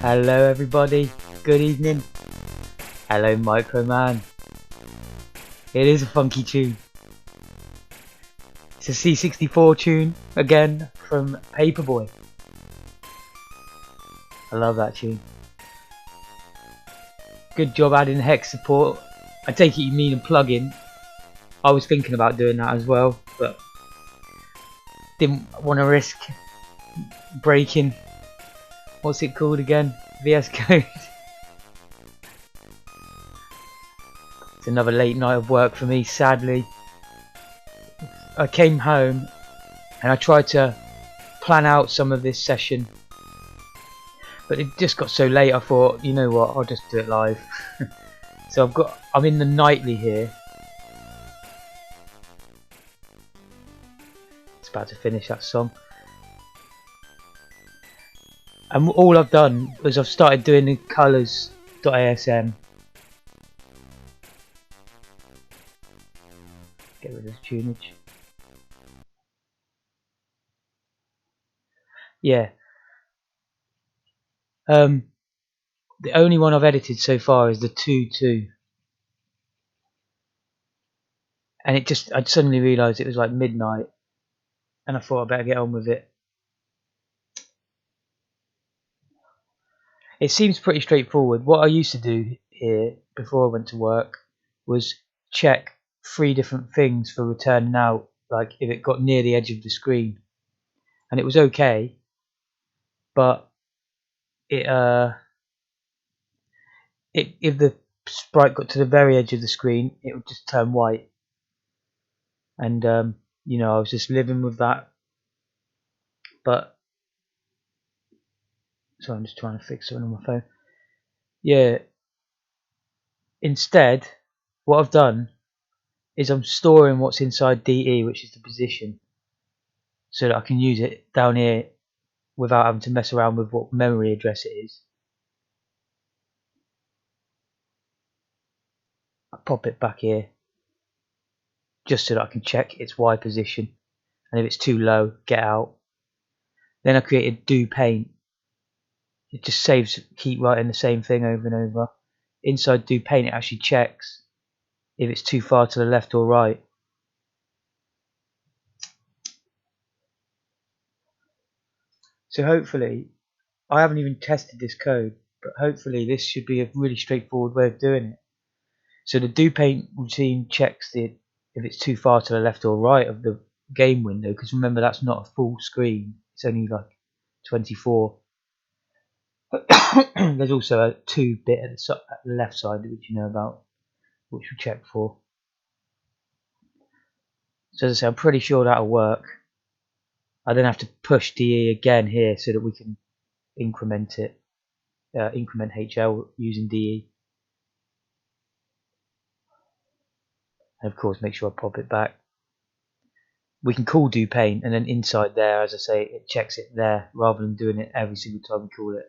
Hello everybody, good evening. Hello Micro Man. It is a funky tune. It's a C64 tune, again, from Paperboy. I love that tune. Good job adding hex support. I take it you mean a plugin. I was thinking about doing that as well, but didn't want to risk breaking, what's it called again? VS Code. It's another late night of work for me, sadly. I came home and I tried to plan out some of this session, but it just got so late I thought, you know what, I'll just do it live. So I'm in the nightly here. It's about to finish that song. And all I've done was I've started doing the colours.asm. Get rid of the tunage. Yeah. The only one I've edited so far is the 2-2. And I suddenly realised it was like midnight. And I thought I'd better get on with it. It seems pretty straightforward. What I used to do here before I went to work was check 3 different things for returning out, like if it got near the edge of the screen. And it was okay, but if the sprite got to the very edge of the screen, it would just turn white. And you know, I was just living with that. But so I'm just trying to fix something on my phone. Yeah. Instead, what I've done is I'm storing what's inside DE, which is the position, so that I can use it down here without having to mess around with what memory address it is. I pop it back here just so that I can check its Y position, and if it's too low, get out. Then I created do paint. It just saves keep writing the same thing over and over. Inside do paint, it actually checks if it's too far to the left or right. So hopefully, I haven't even tested this code, but hopefully this should be a really straightforward way of doing it. So the do paint routine checks if it's too far to the left or right of the game window, because remember that's not a full screen, it's only like 24. There's also a 2-bit at the left side which you know about, which we check for. So as I say, I'm pretty sure that'll work. I then have to push DE again here so that we can increment it, increment HL using DE. And of course make sure I pop it back. We can call do paint, and then inside there, as I say, it checks it there rather than doing it every single time we call it.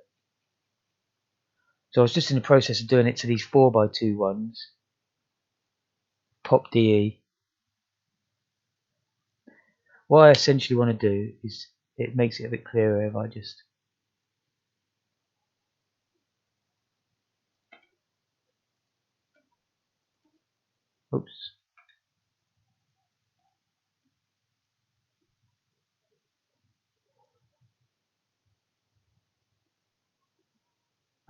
So I was just in the process of doing it to these 4x2 ones. Pop DE. What I essentially want to do is, it makes it a bit clearer if I just oops.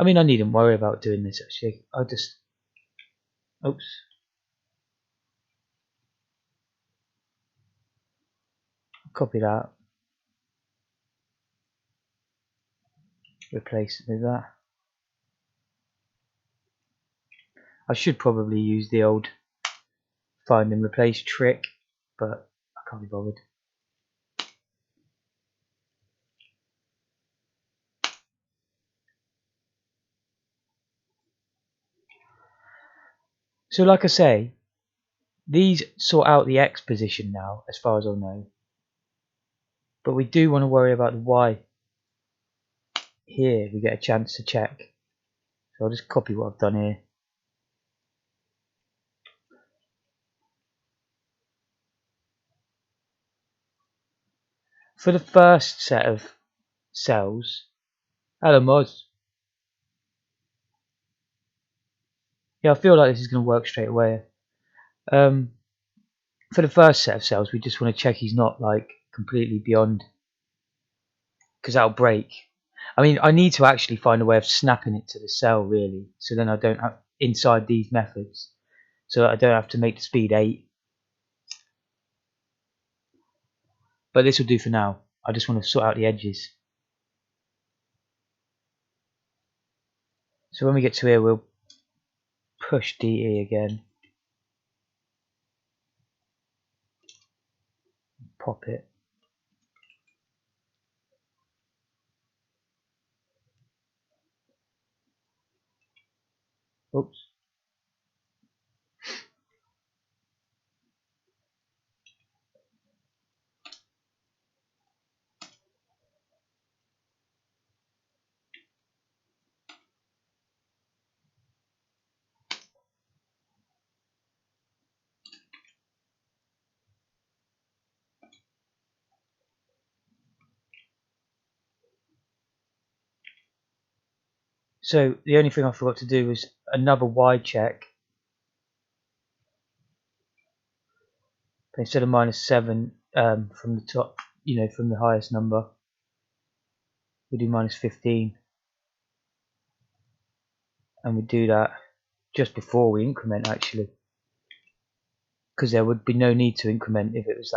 I mean, I needn't worry about doing this actually. I'll just oops. Copy that. Replace it with that. I should probably use the old find and replace trick, but I can't be bothered. So like I say, these sort out the X position now, as far as I know. But we do want to worry about the Y. Here we get a chance to check. So I'll just copy what I've done here. For the first set of cells, hello Moz. Yeah, I feel like this is going to work straight away. For the first set of cells, we just want to check he's not like completely beyond, because that'll break. I mean, I need to actually find a way of snapping it to the cell really, so then I don't have inside these methods, so I don't have to make the speed 8. But this will do for now. I just want to sort out the edges. So when we get to here, we'll push DE again, pop it. Oops. So the only thing I forgot to do was another Y check. But instead of -7 from the top, from the highest number, we do -15, and we do that just before we increment actually, because there would be no need to increment if it was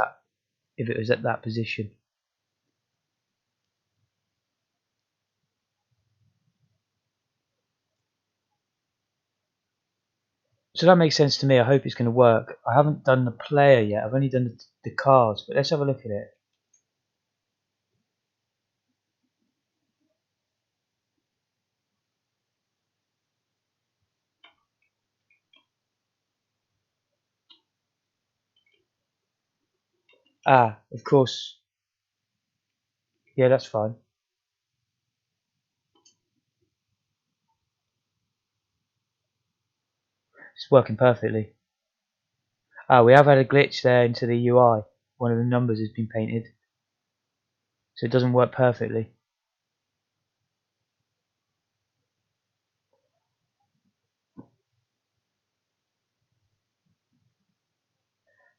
at that position. So that makes sense to me. I hope it's going to work. I haven't done the player yet. I've only done the cars, but let's have a look at it. Ah, of course. Yeah, that's fine. It's working perfectly. Ah, we have had a glitch there into the UI. One of the numbers has been painted, so it doesn't work perfectly.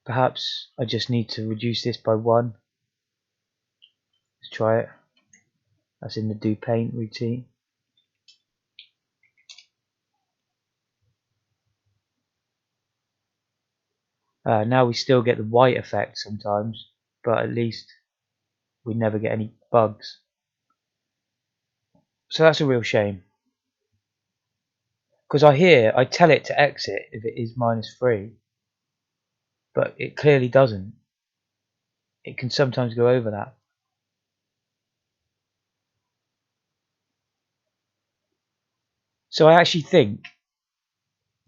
Perhaps I just need to reduce this by 1. Let's try it. That's in the do paint routine. Now we still get the white effect sometimes, but at least we never get any bugs. So that's a real shame. Because I tell it to exit if it is -3, but it clearly doesn't. It can sometimes go over that. So I actually think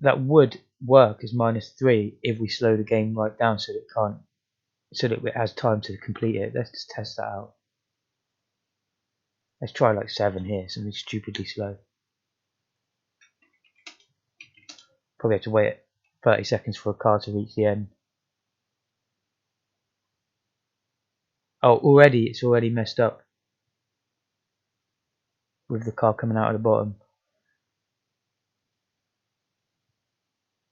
that would work as -3 if we slow the game right down so that it has time to complete it. Let's just test that out. Let's try like 7 here, something stupidly slow. Probably have to wait 30 seconds for a car to reach the end. Oh, it's already messed up with the car coming out of the bottom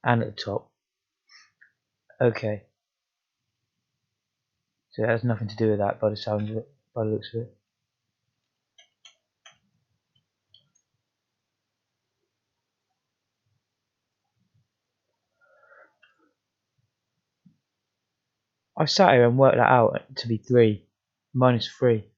and at the top. Okay, so it has nothing to do with that by the sounds of it, by the looks of it. I sat here and worked that out to be 3, -3.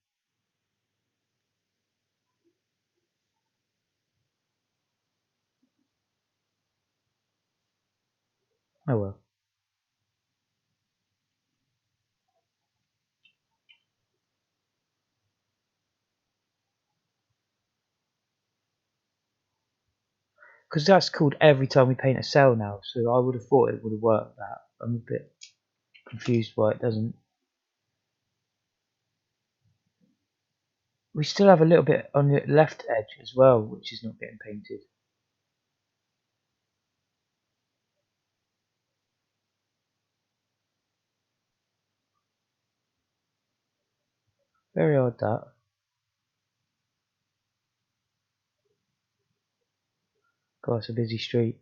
Oh well. Because that's called every time we paint a cell now, so I would have thought it would have worked that. I'm a bit confused why it doesn't. We still have a little bit on the left edge as well, which is not getting painted. Very odd that. God, it's a busy street.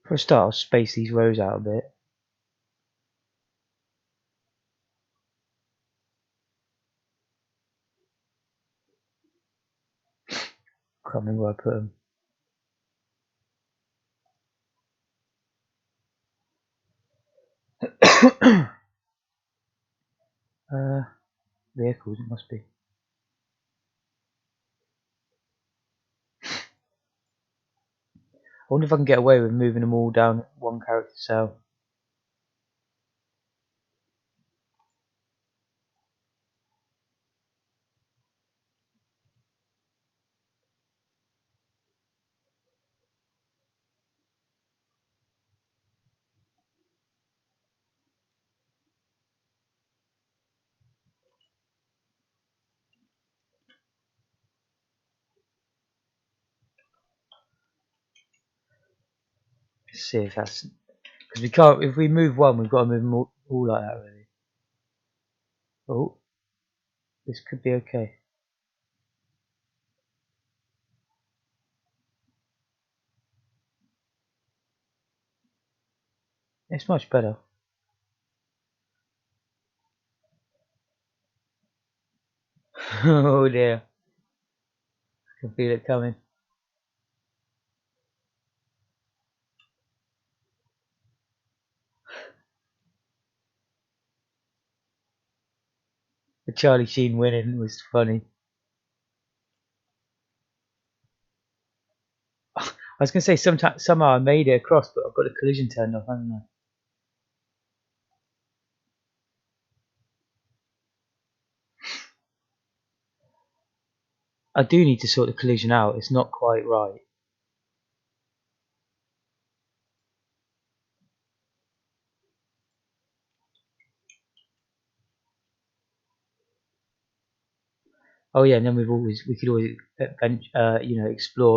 For a start, I'll space these rows out a bit. Can't remember where I put them. Vehicles, it must be. I wonder if I can get away with moving them all down one character cell. Let's see if that's, because we can't. If we move one, we've got to move them all like that, really. Oh, this could be okay. It's much better. Oh dear, I can feel it coming. The Charlie Sheen winning was funny. I was going to say somehow I made it across, but I've got the collision turned off, haven't I? I do need to sort the collision out. It's not quite right. Oh yeah, and then we could always explore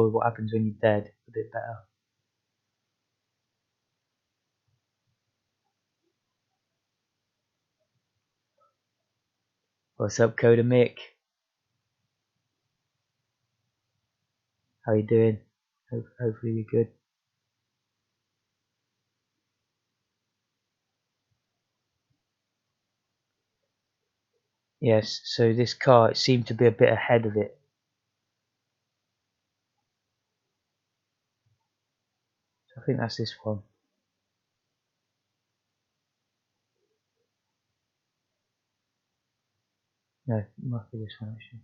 what happens when you're dead a bit better. What's up, Coda Mick? How you doing? Hopefully you're good. Yes, so this car, it seemed to be a bit ahead of it. So I think that's this one. No, it must be this one actually.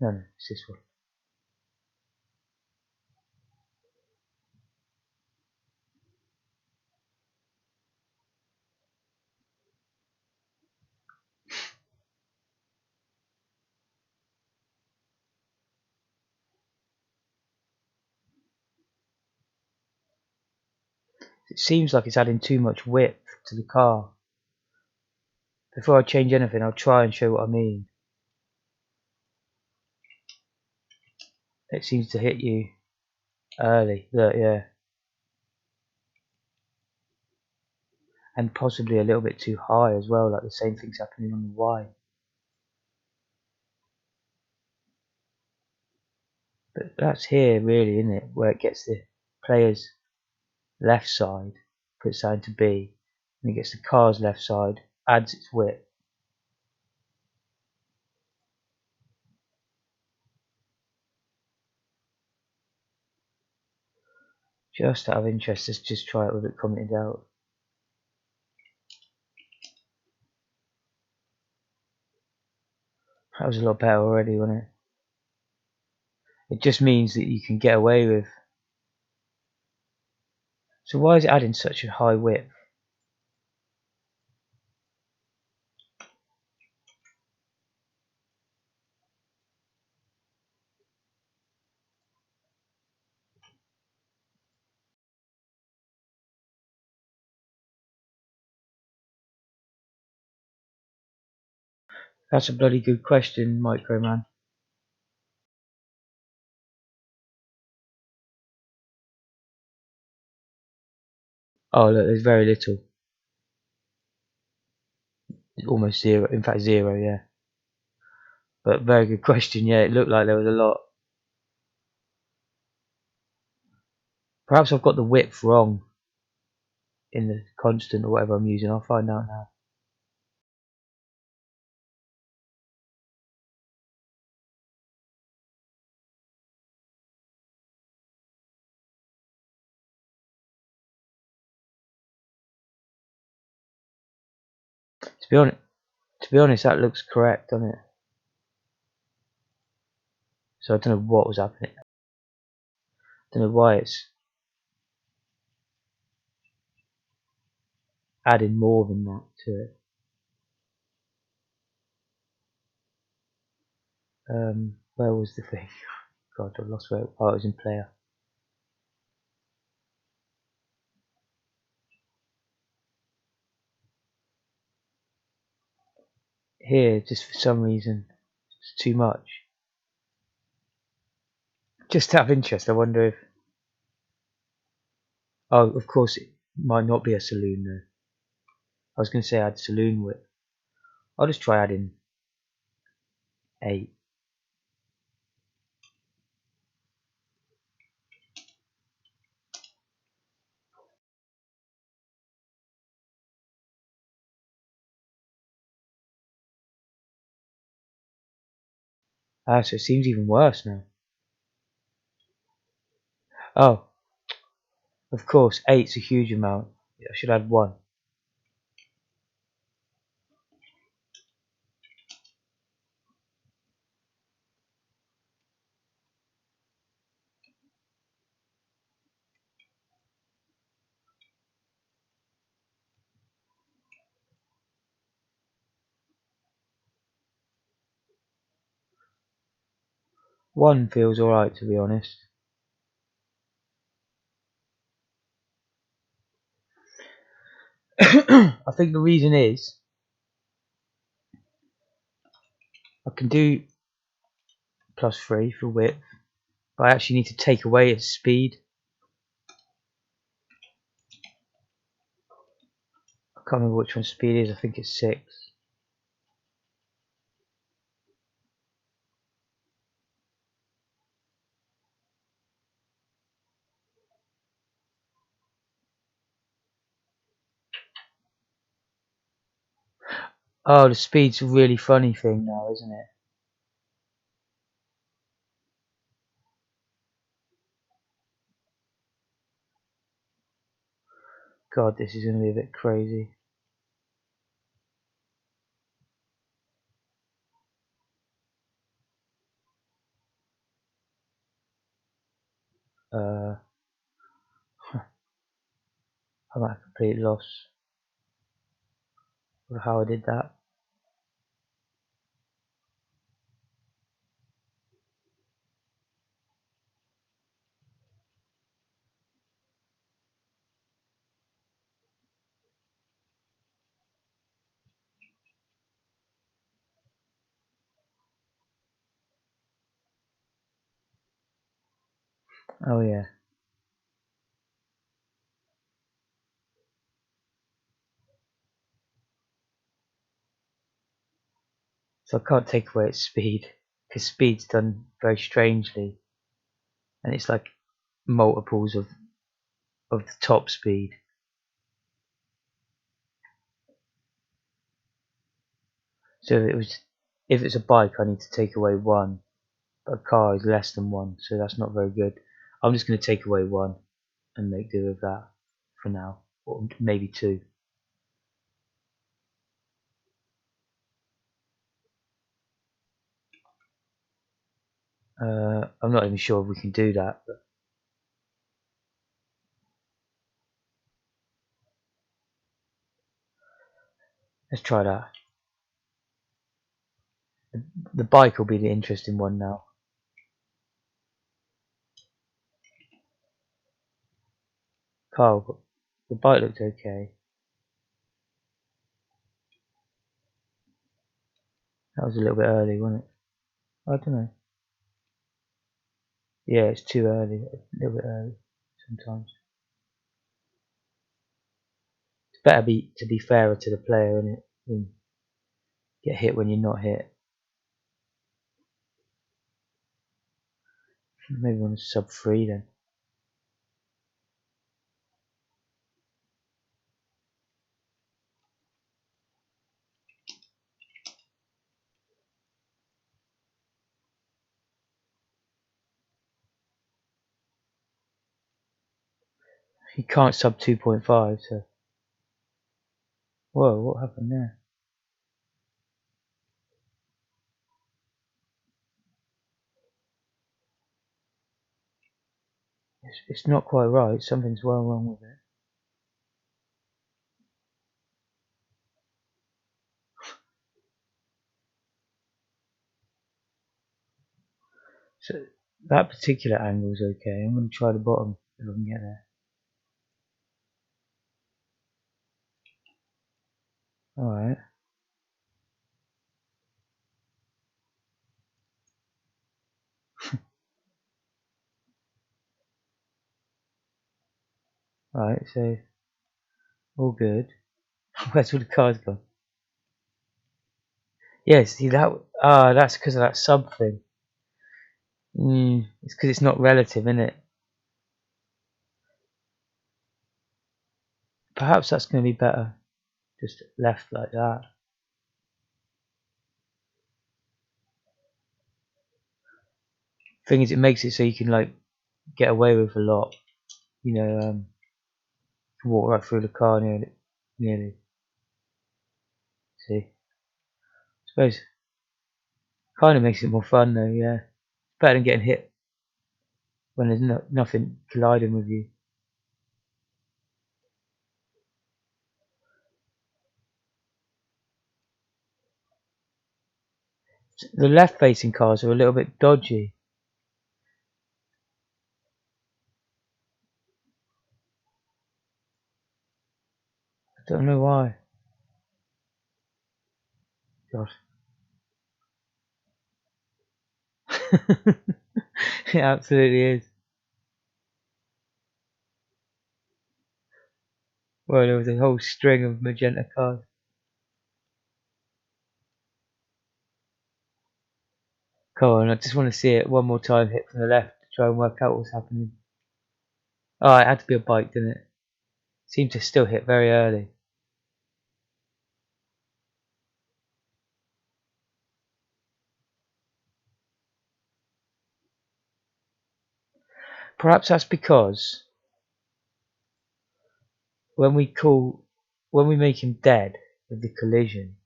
No, it's this one. It seems like it's adding too much width to the car. Before I change anything, I'll try and show what I mean. It seems to hit you early. Look, yeah. And possibly a little bit too high as well, like the same thing's happening on the Y. But that's here really, isn't it? Where it gets the player's left side, puts that into B, and it gets the car's left side, adds its width. Just out of interest, let's just try it with it commented out. That was a lot better already, wasn't it? It just means that you can get away with. So why is it adding such a high width? That's a bloody good question, Microman. Oh look, there's very little. Almost zero. In fact, zero. Yeah. But very good question. Yeah, it looked like there was a lot. Perhaps I've got the width wrong in the constant or whatever I'm using. I'll find out now. To be honest, that looks correct, doesn't it? So I don't know what was happening. I don't know why it's adding more than that to it. Where was the thing? God, I've lost where. Oh, it was in player. Here, just for some reason, it's too much. Just out of interest, I wonder if. Oh, of course, it might not be a saloon though. I was going to say add saloon width. I'll just try adding 8. Ah, so it seems even worse now. Oh, of course, 8's a huge amount. I should add 1. One feels alright, to be honest. I think the reason is I can do +3 for width, but I actually need to take away its speed. I can't remember which one speed is. I think it's 6. Oh, the speed's a really funny thing now, isn't it? God, this is going to be a bit crazy. I'm at a complete loss of how I did that. Oh yeah. So I can't take away its speed, because speed's done very strangely, and it's like multiples of the top speed. So if it's a bike, I need to take away 1, but a car is less than 1, so that's not very good. I'm just going to take away 1 and make do with that for now, or maybe 2. I'm not even sure if we can do that, but let's try that. The bike will be the interesting one now. Carl, the bike looked okay. That was a little bit early, wasn't it? I don't know. Yeah, it's too early, a little bit early sometimes. It's better to be fairer to the player, innit, than get hit when you're not hit. Maybe on a sub 3 then. You can't sub 2.5, so. Whoa, what happened there? It's not quite right. Something's well wrong with it. So that particular angle is okay. I'm going to try the bottom if I can get there. Alright. Alright, so all good. Where's all the cars gone? Yeah, see that? That's because of that sub thing. It's because it's not relative, isn't it? Perhaps that's going to be better. Just left like that. Thing is, it makes it so you can like get away with a lot. You know, you can walk right through the car nearly. See, I suppose kind of makes it more fun though. Yeah, better than getting hit when there's nothing colliding with you. The left-facing cars are a little bit dodgy. I don't know why. God. It absolutely is. Well, there was a whole string of magenta cars. Come on, I just want to see it one more time hit from the left to try and work out what's happening. Oh, it had to be a bike, didn't it? Seemed to still hit very early. Perhaps that's because when we make him dead with the collision,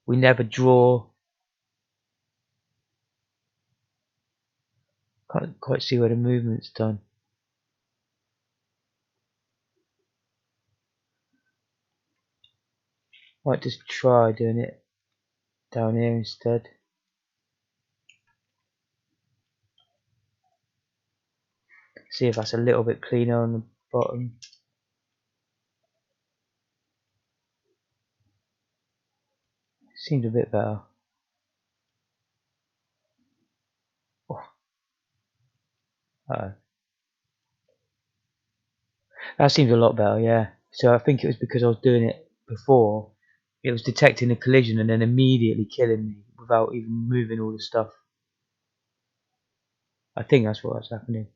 we never draw. Can't quite see where the movement's done. Might just try doing it down here instead. See if that's a little bit cleaner on the bottom. Seems a bit better. Oh, that seems a lot better, yeah. So I think it was because I was doing it before. It was detecting a collision and then immediately killing me without even moving all the stuff. I think that's what was happening.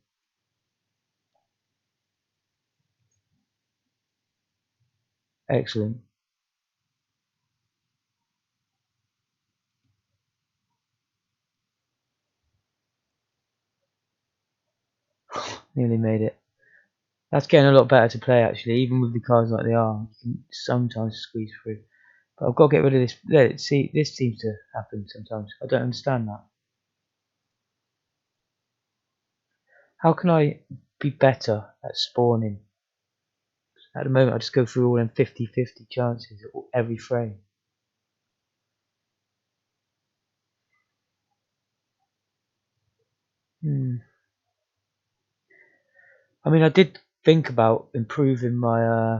Excellent. Nearly made it. That's getting a lot better to play actually, even with the cards like they are. You can sometimes squeeze through. But I've got to get rid of this. Let's see, this seems to happen sometimes. I don't understand that. How can I be better at spawning? At the moment I just go through all them 50-50 chances every frame. I mean, I did think about improving my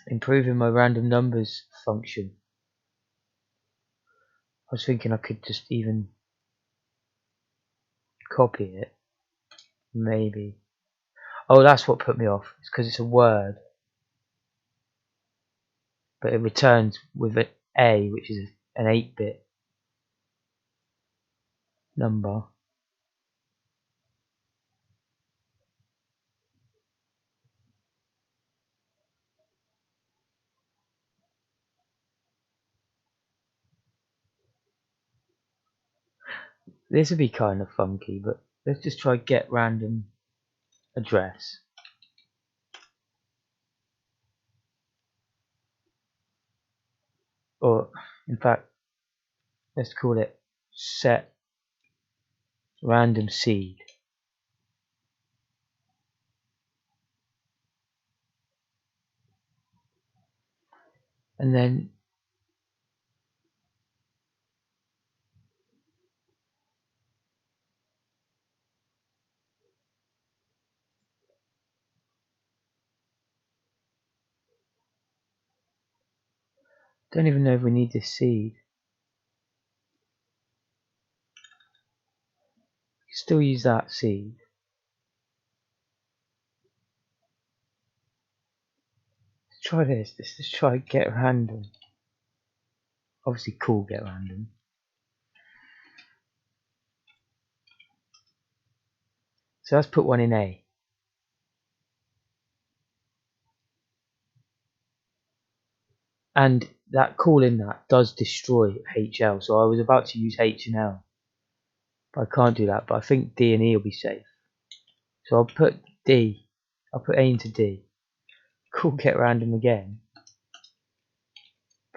random numbers function. I was thinking I could just even copy it, maybe. Oh, that's what put me off. It's because it's a word, but it returns with an A, which is an 8-bit. number. This would be kind of funky, but let's just try get random address. Or, in fact, let's call it set random seed. And then don't even know if we need this seed. Still use that seed. Let's try this. Let's just try get random. Obviously cool get random. So let's put one in A. And that call in that does destroy HL. So I was about to use H and L. But I can't do that. But I think D and E will be safe. So I'll put D. I'll put A into D. Call get random again.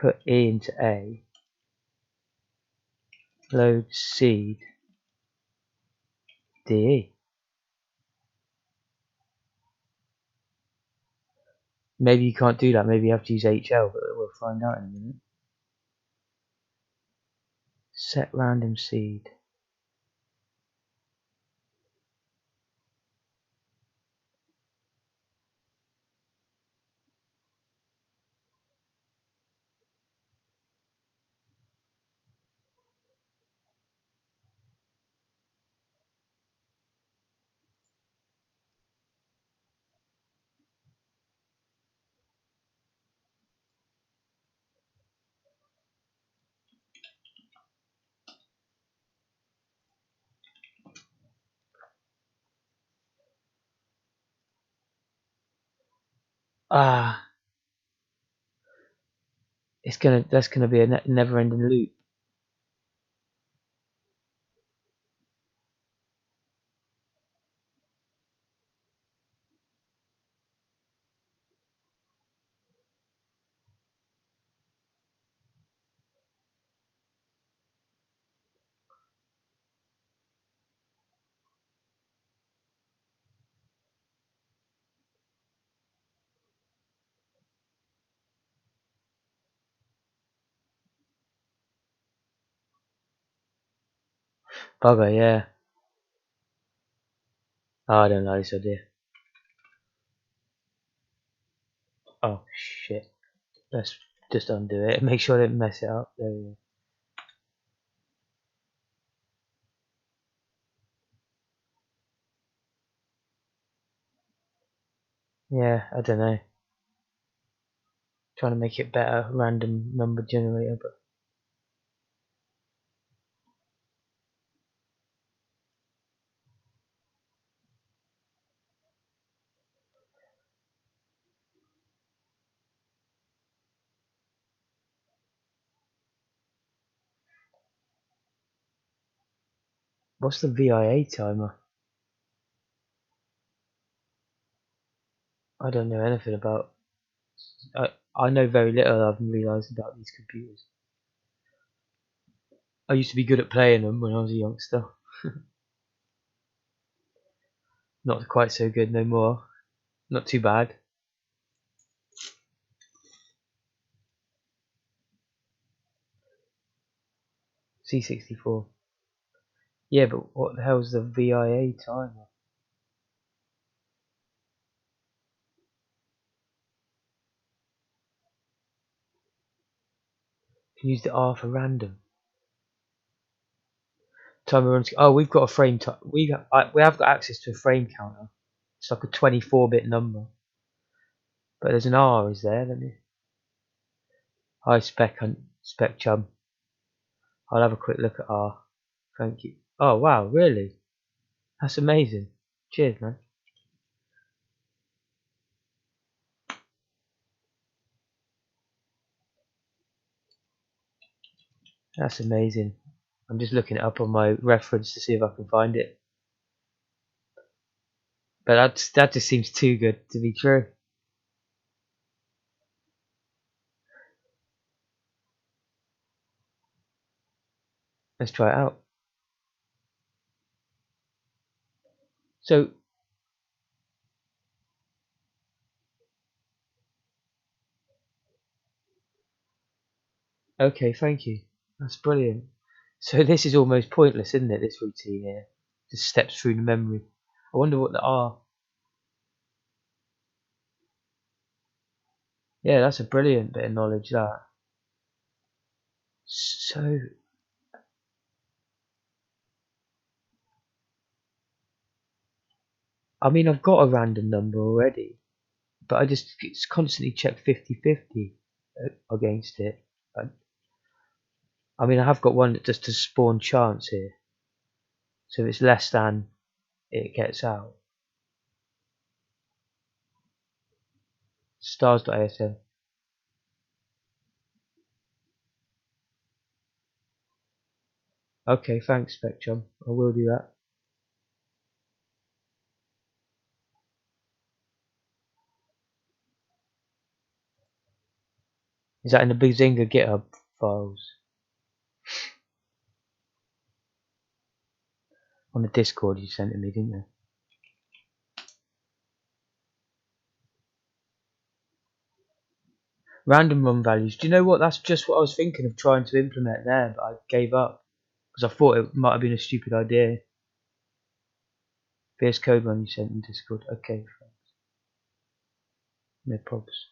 Put E into A. Load seed. DE. Maybe you can't do that. Maybe you have to use HL, but we'll find out in a minute. Set random seed. Ah, that's gonna be a never-ending loop. Bugger, yeah. Oh, I don't like this idea. Oh shit. Let's just undo it and make sure I don't mess it up. There we go. Yeah, I don't know. Trying to make it better, random number generator, but what's the VIA timer? I don't know anything about. I know very little. I've realised about these computers. I used to be good at playing them when I was a youngster. Not quite so good no more. Not too bad. C64. Yeah, but what the hell's the VIA timer? Can use the R for random. Timer runs. Oh, we've got a frame. We have got access to a frame counter. It's like a 24-bit number. But there's an R, is there? Let me. Hi, Spec Chum. I'll have a quick look at R. Thank you. Oh wow, really? That's amazing. Cheers, man. That's amazing. I'm just looking it up on my reference to see if I can find it. But that just seems too good to be true. Let's try it out. So, okay, thank you. That's brilliant. So this is almost pointless, isn't it? This routine here, just steps through the memory. I wonder what they are. Yeah, that's a brilliant bit of knowledge. That. So, I mean, I've got a random number already, but I just it's constantly check 50-50 against it. I mean, I have got one that just to spawn chance here. So if it's less than, it gets out. Stars.asm. Okay, thanks, Spectrum. I will do that. Is that in the Bazinga GitHub files? On the Discord you sent to me, didn't you? Random run values. Do you know what? That's just what I was thinking of trying to implement there, but I gave up because I thought it might have been a stupid idea. VS Code one you sent in Discord. Okay, no problems.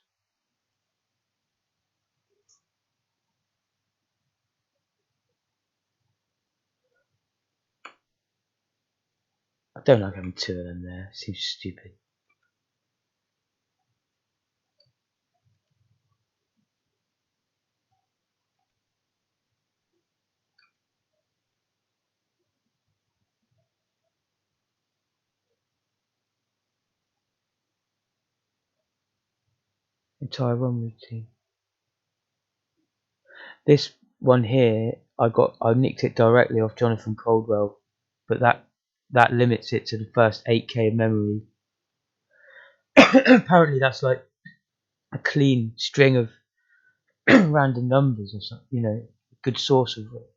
I don't like having two of them there. It seems stupid. Entire run routine. This one here, I nicked it directly off Jonathan Coldwell, but that limits it to the first 8K of memory. Apparently, that's like a clean string of random numbers or something. You know, a good source of it.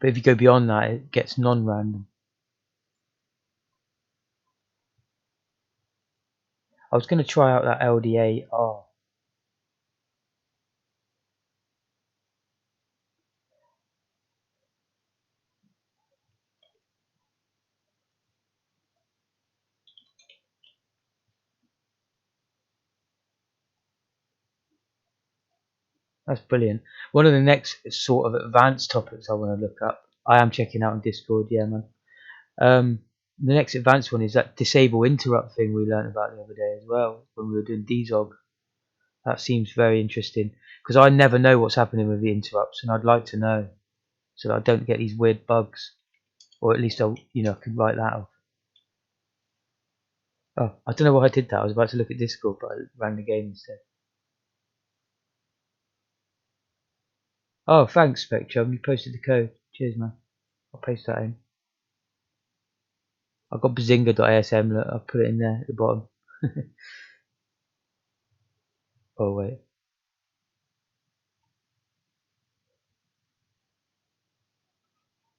But if you go beyond that, it gets non-random. I was going to try out that LDAR. That's brilliant. One of the next sort of advanced topics I want to look up. I am checking out on Discord, yeah, man. The next advanced one is that disable interrupt thing we learned about the other day as well when we were doing DZOG. That seems very interesting because I never know what's happening with the interrupts, and I'd like to know so that I don't get these weird bugs, or at least I can write that off. Oh, I don't know why I did that. I was about to look at Discord, but I ran the game instead. Oh, thanks, Spectrum. You posted the code. Cheers, man. I'll paste that in. I've got bazinga.asm. Look, I'll put it in there at the bottom. Oh, wait.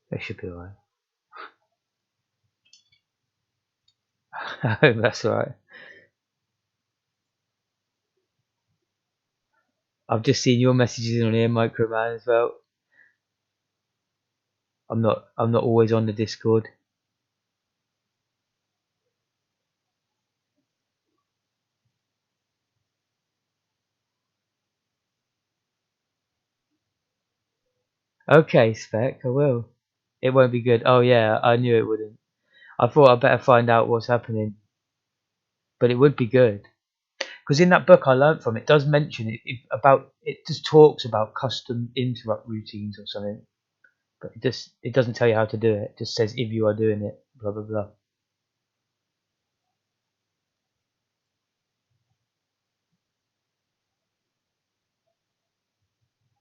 That should be alright. I hope that's alright. I've just seen your messages on here, Microman, as well. I'm not always on the Discord. Okay, Spec, I will. It won't be good. Oh yeah, I knew it wouldn't. I thought I'd better find out what's happening, but it would be good because in that book I learned from it does mention it about it just talks about custom interrupt routines or something. but it doesn't tell you how to do it. It just says if you are doing it, blah blah blah.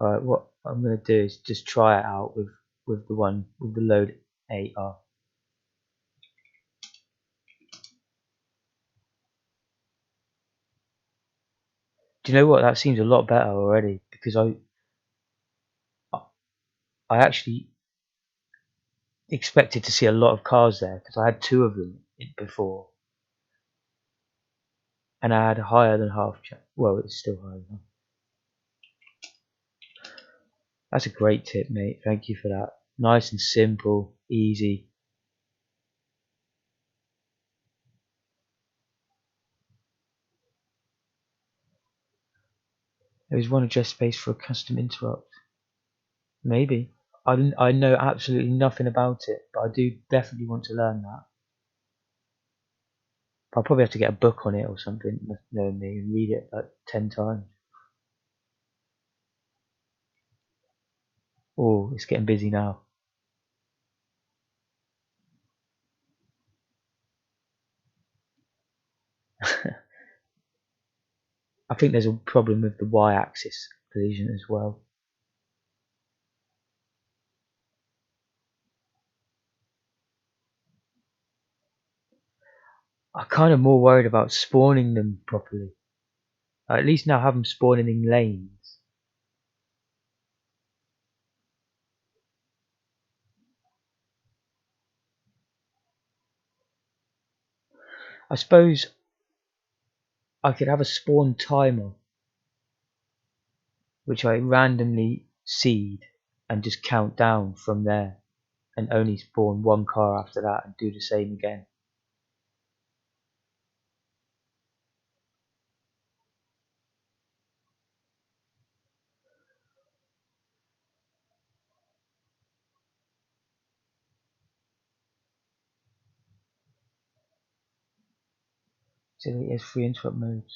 Alright, what I'm gonna do is just try it out with the one with the load AR. Do you know what? That seems a lot better already because I actually expected to see a lot of cars there because I had two of them before, and I had a higher than half chance. Well, it's still higher than half. That's a great tip, mate. Thank you for that. Nice and simple, easy. There is one address space for a custom interrupt. Maybe. I know absolutely nothing about it, but I do definitely want to learn that. I'll probably have to get a book on it or something, knowing me, and read it like 10 times. Oh, it's getting busy now. I think there's a problem with the y-axis collision as well. I'm kind of more worried about spawning them properly. At least now have them spawning in lanes. I suppose I could have a spawn timer, which I randomly seed and just count down from there, and only spawn one car after that and do the same again. So it has 3 interrupt modes.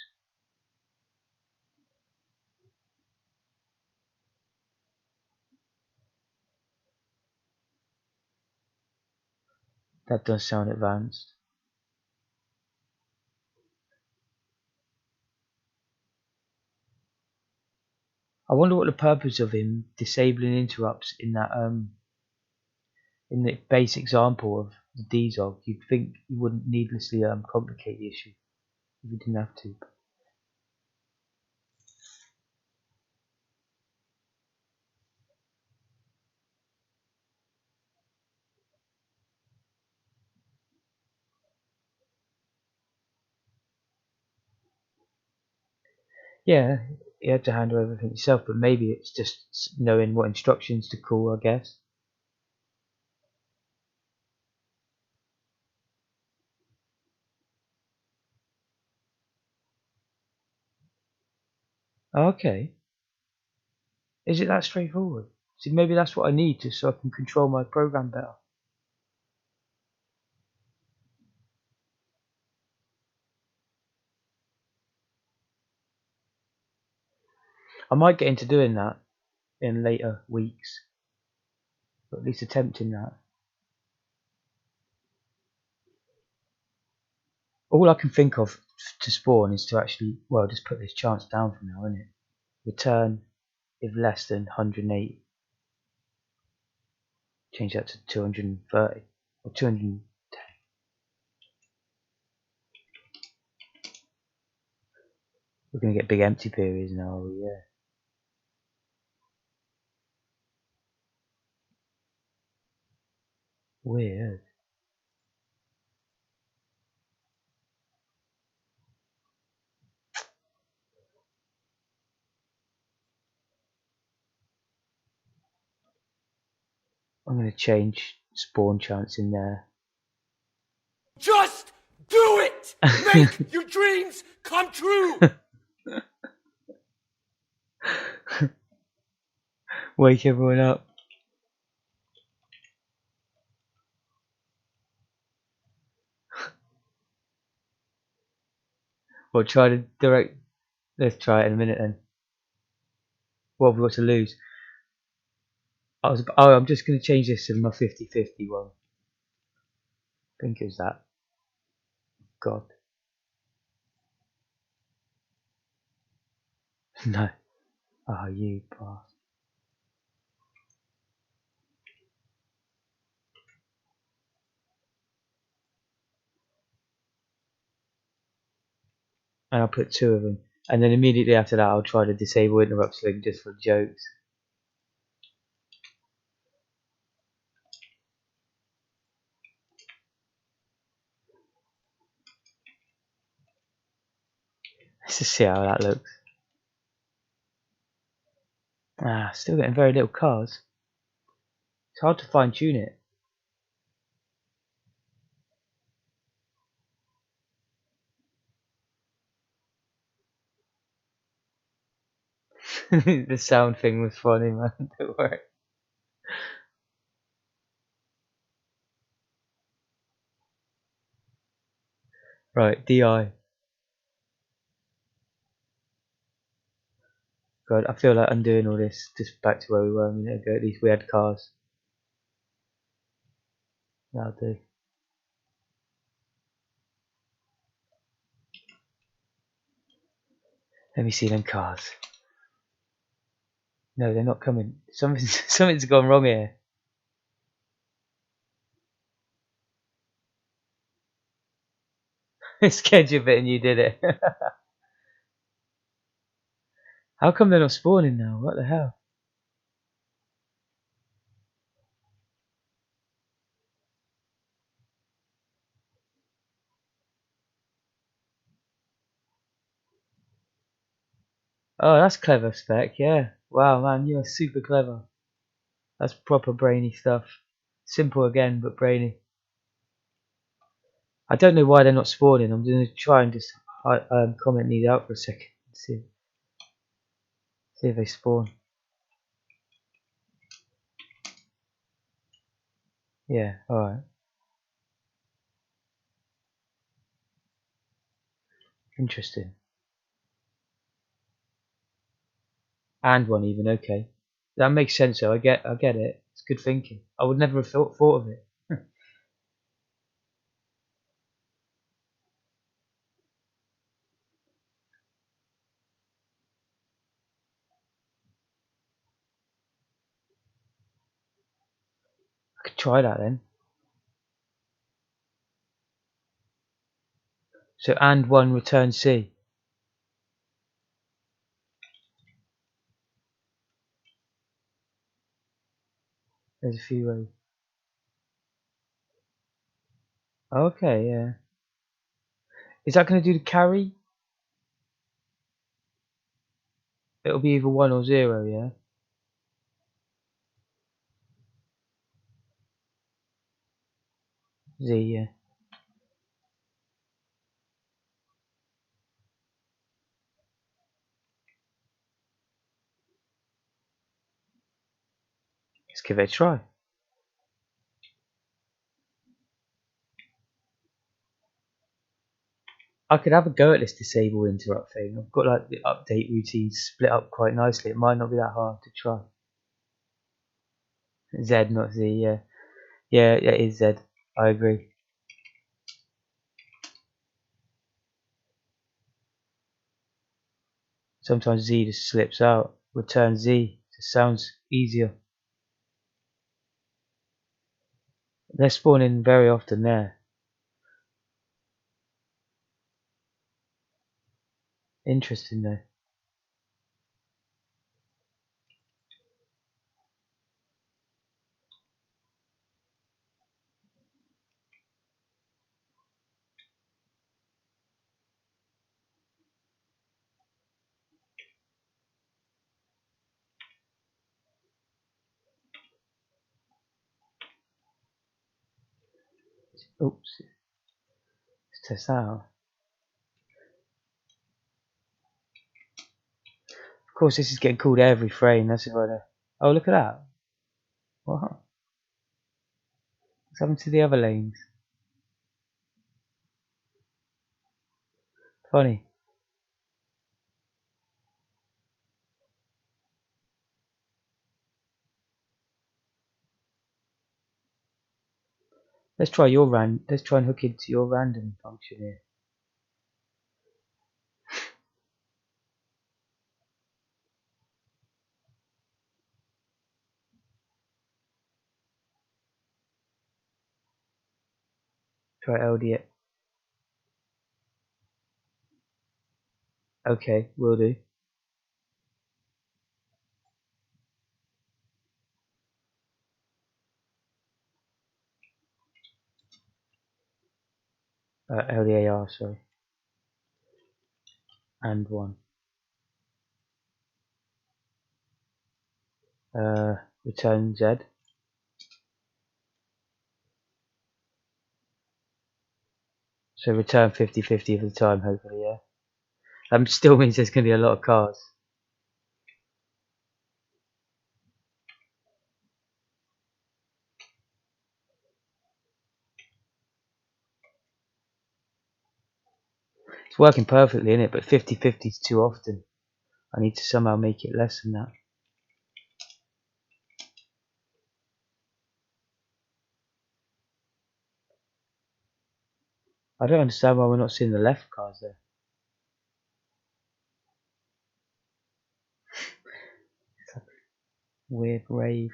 That does sound advanced. I wonder what the purpose of him disabling interrupts in that in the base example of the DZOG. You'd think you wouldn't needlessly complicate the issue if you didn't have to. Yeah, you had to handle everything yourself, but maybe it's just knowing what instructions to call, I guess. Okay, is it that straightforward? See, maybe that's what I need to so I can control my program better. I might get into doing that in later weeks, or at least attempting that. All I can think of to spawn is to actually, well, just put this chance down for now, innit? Return if less than 180. Change that to 230 or 210. We're gonna get big empty periods now, yeah. Weird. I'm gonna change spawn chance in there. Just do it! Make your dreams come true! Wake everyone up. We'll try to direct. Let's try it in a minute then. What have we got to lose? I'm just going to change this to my 50-50 one. I think it was that. God. No. Oh, you bastard. And I'll put 2 of them. And then immediately after that, I'll try to disable interrupts link just for jokes. Let's just see how that looks. Ah, still getting very little cars. It's hard to fine tune it. The sound thing was funny, man. Don't worry. Right, DI. God, I feel like undoing all this. Just back to where we were a minute ago. At least we had cars. That'll do. Let me see them cars. No, they're not coming. Something's gone wrong here. It scared you a bit and you did it. How come they're not spawning now? What the hell? Oh, that's clever, Spec. Yeah. Wow, man, you're super clever. That's proper brainy stuff. Simple again, but brainy. I don't know why they're not spawning. I'm going to try and just comment these out for a second. See if they spawn. Yeah, alright. Interesting. And one even, okay. That makes sense though. I get it. It's good thinking. I would never have thought of it. I could try that then. So and one return C. There's a few ways. Okay, yeah. Is that going to do the carry? It'll be either 1 or 0, yeah? Z, yeah. Let's give it a try. I could have a go at this disable interrupt thing. I've got like the update routine split up quite nicely. It might not be that hard to try. Z, not Z, yeah. Yeah, it is Z. I agree. Sometimes Z just slips out. Return Z. Just sounds easier. They're spawning very often there. Interesting though. Oops. Let's test that out. Of course, this is getting called every frame. That's right there. Oh, look at that. What? What's happened to the other lanes? Funny. Let's try your let's try and hook into your random function here. Try LD. Okay, will do. LDAR, sorry. And 1. Return Z. So return 50-50 of the time, hopefully, yeah. Still means there's going to be a lot of cars. It's working perfectly, isn't it? But 50-50 is too often. I need to somehow make it less than that. I don't understand why we're not seeing the left cars there. It's like a weird rave.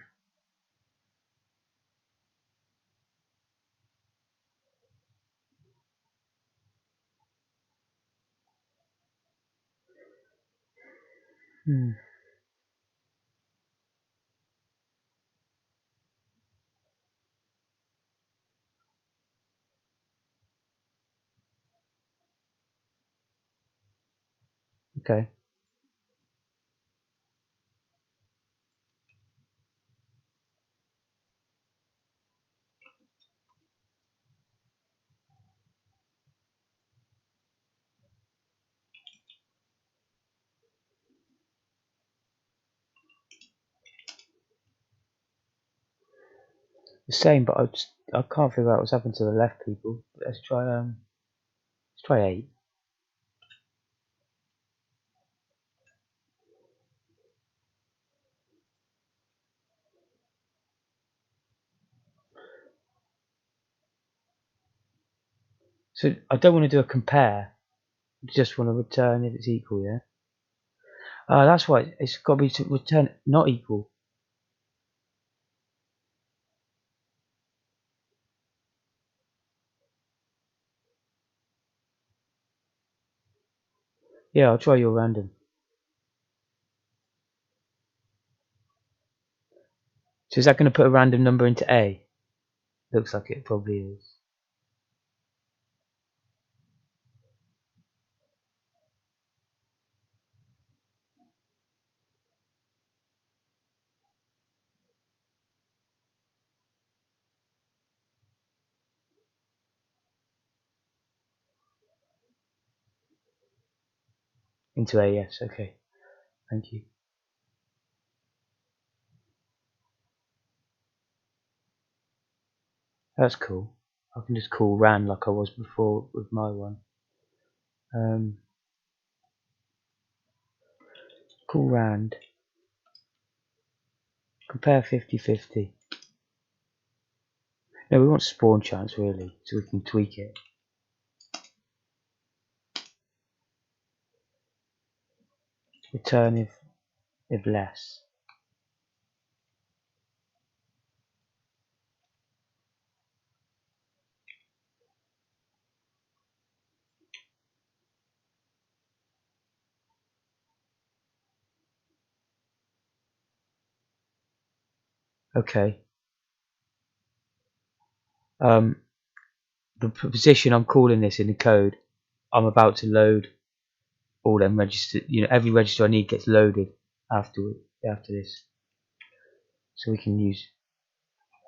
Okay. The same, but I can't figure out what's happened to the left people. Let's try 8. So I don't want to do a compare. I just want to return if it's equal, yeah? That's why it's got to be to return not equal. Yeah, I'll try your random. So is that going to put a random number into A? Looks like it probably is. Into A, yes, okay. Thank you. That's cool. I can just call ran like I was before with my one. Call rand. Compare 50-50. No, we want spawn chance really, so we can tweak it. Return if less. Okay. The position I'm calling this in the code, I'm about to load all them register. Every register I need gets loaded after this, so we can use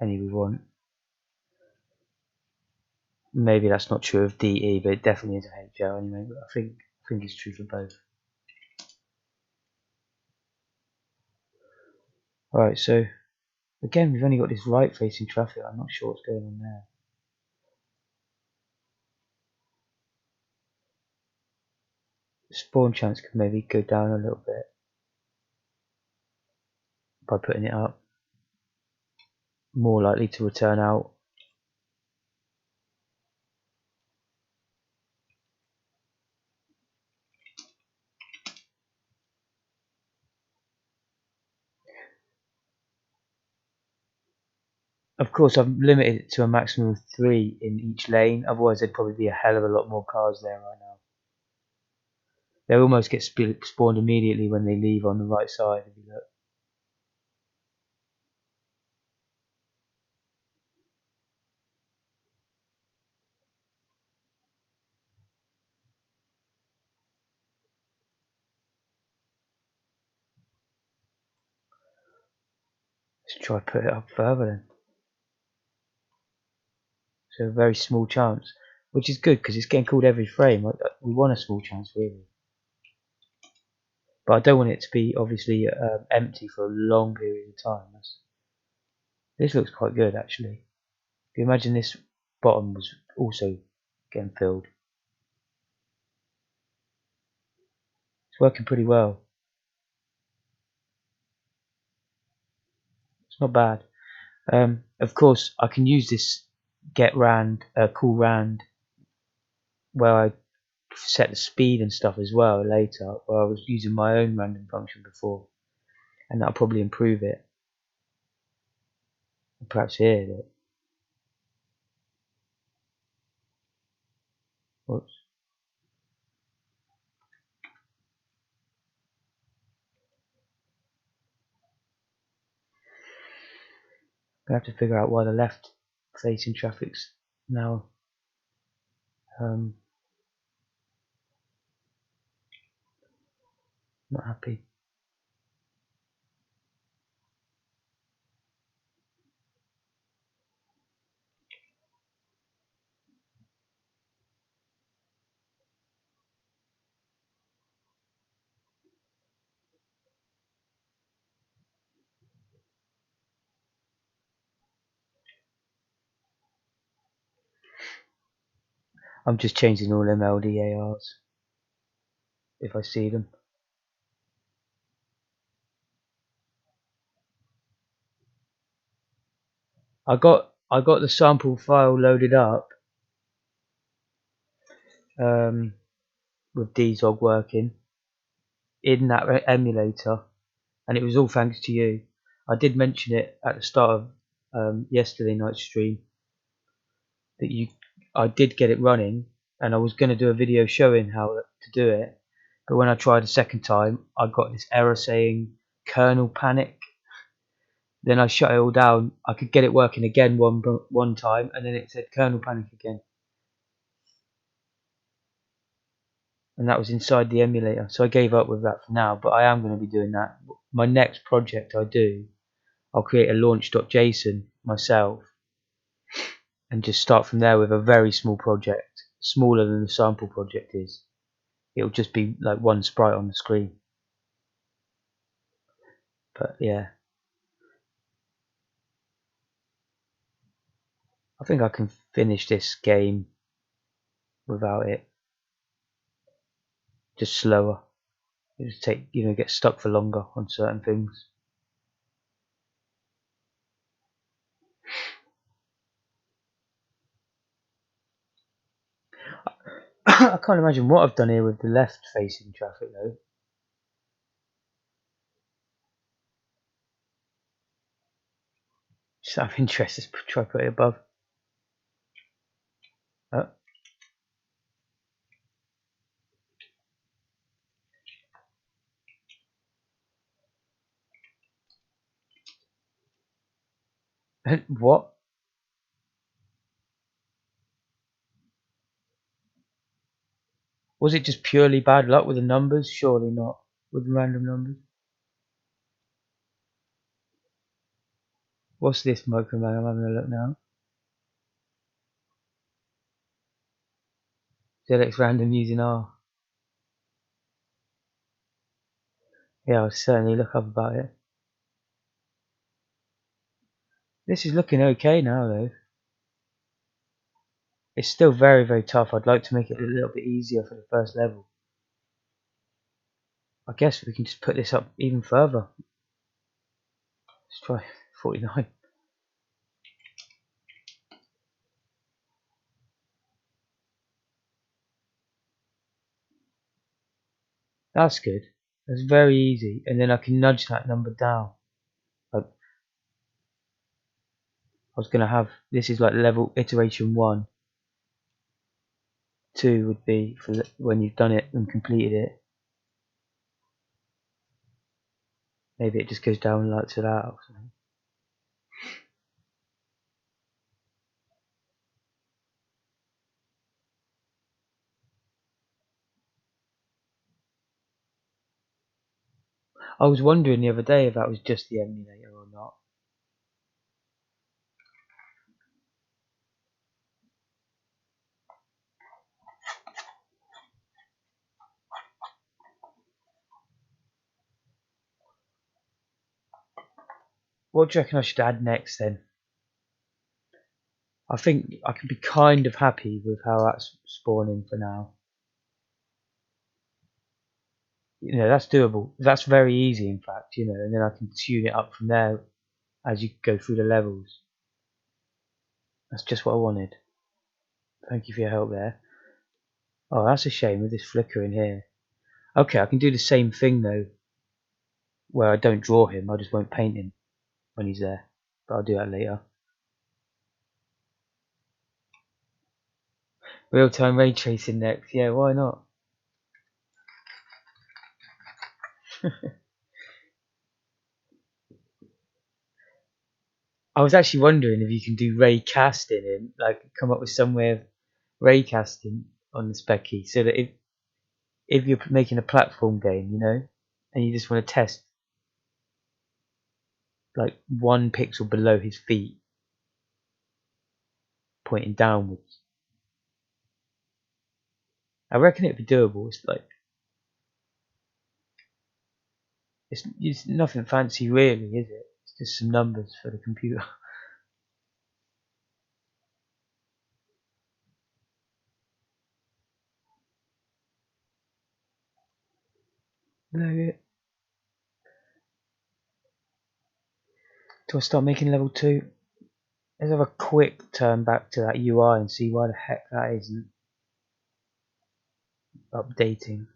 any we want. Maybe that's not true of DE, but it definitely is a HL anyway. But I think it's true for both. Alright, so again we've only got this right facing traffic. I'm not sure what's going on there. The spawn chance could maybe go down a little bit by putting it up. More likely to return out. Of course, I've limited it to a maximum of 3 in each lane, otherwise there'd probably be a hell of a lot more cars there right now. They almost get spawned immediately when they leave on the right side, if you look. Let's try put it up further then. So a very small chance, which is good because it's getting called every frame. We want a small chance really, but I don't want it to be obviously empty for a long period of time. This looks quite good actually. If you imagine this bottom was also getting filled, it's working pretty well. It's not bad. Of course, I can use this cool rand where I set the speed and stuff as well later, where I was using my own random function before, and that'll probably improve it. Perhaps here. Whoops. I have to figure out why the left facing traffic's now not happy. I'm just changing all them LDARs if I see them. I got the sample file loaded up with DZOG working in that emulator, and it was all thanks to you. I did mention it at the start of yesterday night's stream that I did get it running, and I was going to do a video showing how to do it, but when I tried a second time I got this error saying kernel panic. Then I shut it all down. I could get it working again one time, and then it said kernel panic again, and that was inside the emulator, so I gave up with that for now, but I am going to be doing that. My next project I'll create a launch.json myself and just start from there with a very small project, smaller than the sample project is. It'll just be like one sprite on the screen. But yeah, I think I can finish this game without it. Just slower. You just get stuck for longer on certain things. I can't imagine what I've done here with the left facing traffic though. Just out of interest, let's try put it above. What? Was it just purely bad luck with the numbers? Surely not. With the random numbers. What's this, Microman? I'm having a look now. ZX random using R. Yeah, I'll certainly look up about it. This is looking okay now though. It's still very, very tough. I'd like to make it a little bit easier for the first level. I guess we can just put this up even further. Let's try 49. That's good. That's very easy. And then I can nudge that number down. was going to have, this is like level iteration 1. 2 would be for when you've done it and completed it. Maybe it just goes down like to that or something. I was wondering the other day if that was just the emulator or not. What do you reckon I should add next then? I think I can be kind of happy with how that's spawning for now. You know, that's doable. That's very easy, in fact, you know, and then I can tune it up from there as you go through the levels. That's just what I wanted. Thank you for your help there. Oh, that's a shame with this flicker in here. Okay, I can do the same thing though, where I don't draw him, I just won't paint him when he's there. But I'll do that later. Real-time ray tracing next. Yeah, why not? I was actually wondering if you can do ray casting and like come up with some way of ray casting on the Spikie, so that if you're making a platform game, you know, and you just want to test like 1 pixel below his feet pointing downwards, I reckon it'd be doable. It's like it's nothing fancy really, is it? It's just some numbers for the computer. No, do I start making level 2? Let's have a quick turn back to that UI and see why the heck that isn't updating.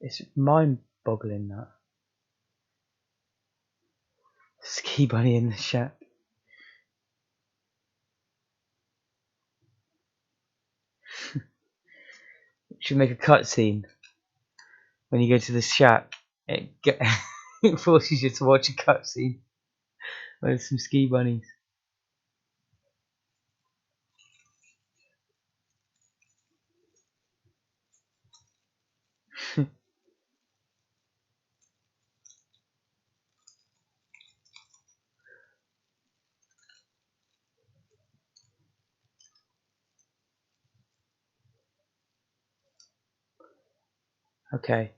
It's mind-boggling that. Ski bunny in the shack. Should make a cutscene when you go to the shack. It forces you to watch a cutscene with some ski bunnies. Okay,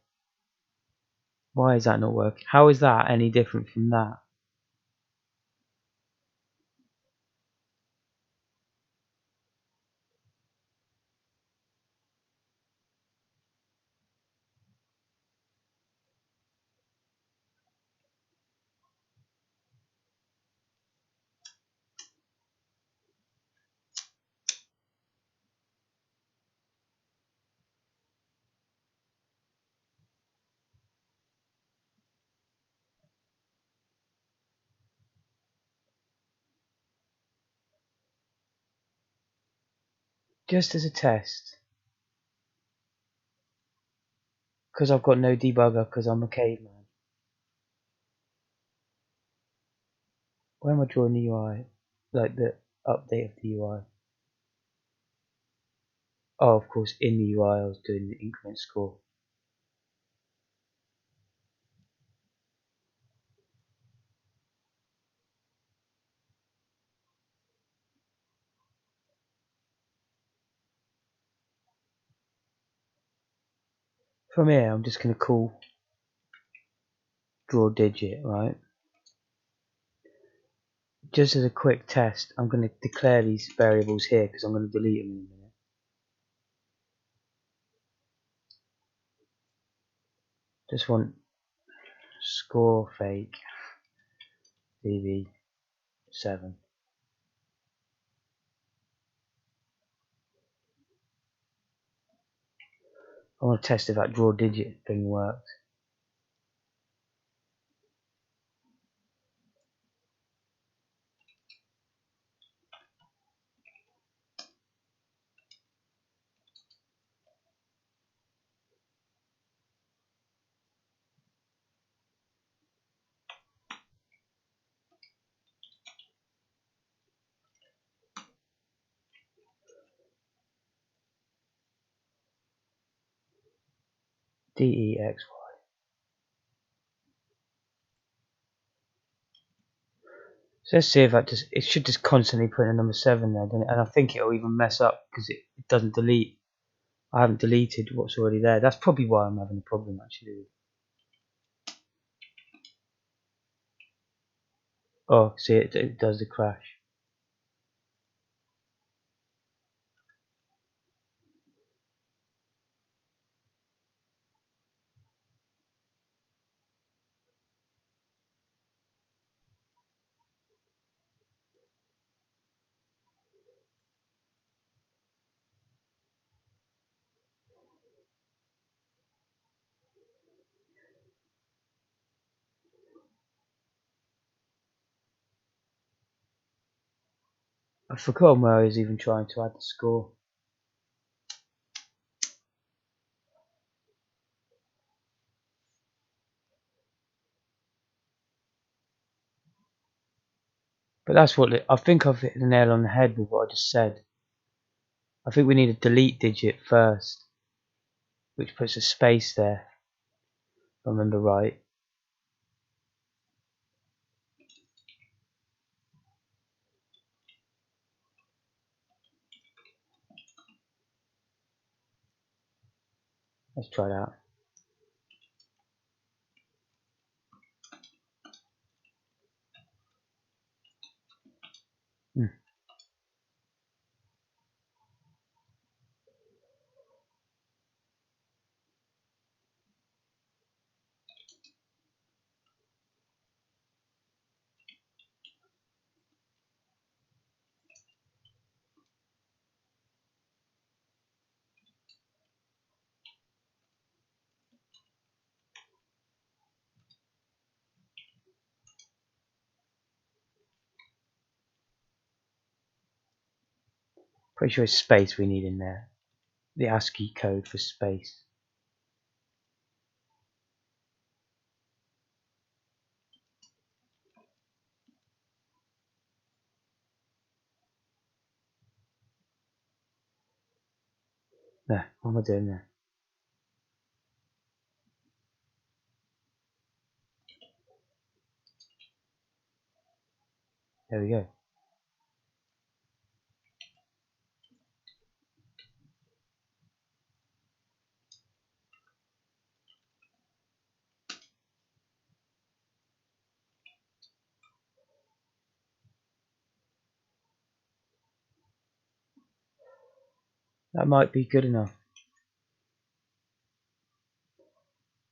why is that not working? How is that any different from that? Just as a test, because I've got no debugger because I'm a caveman. Where am I drawing the UI? Like the update of the UI. Oh, of course, in the UI I was doing the increment score. From here, I'm just going to call draw digit, right? Just as a quick test, I'm going to declare these variables here because I'm going to delete them in a minute. Just want score fake VB7. I want to test if that draw digit thing works. DEXY. So let's see if that just, it should just constantly put in a number 7 there, doesn't it? And I think it'll even mess up because it doesn't delete. I haven't deleted what's already there. That's probably why I'm having a problem actually. Oh, see, it does the crash. I've forgotten where I was even trying to add the score. But that's what I think I've hit the nail on the head with what I just said. I think we need a delete digit first, which puts a space there, if I remember right. Let's try that. Pretty sure it's space we need in there. The ASCII code for space. There, what am I doing there? There we go. That might be good enough.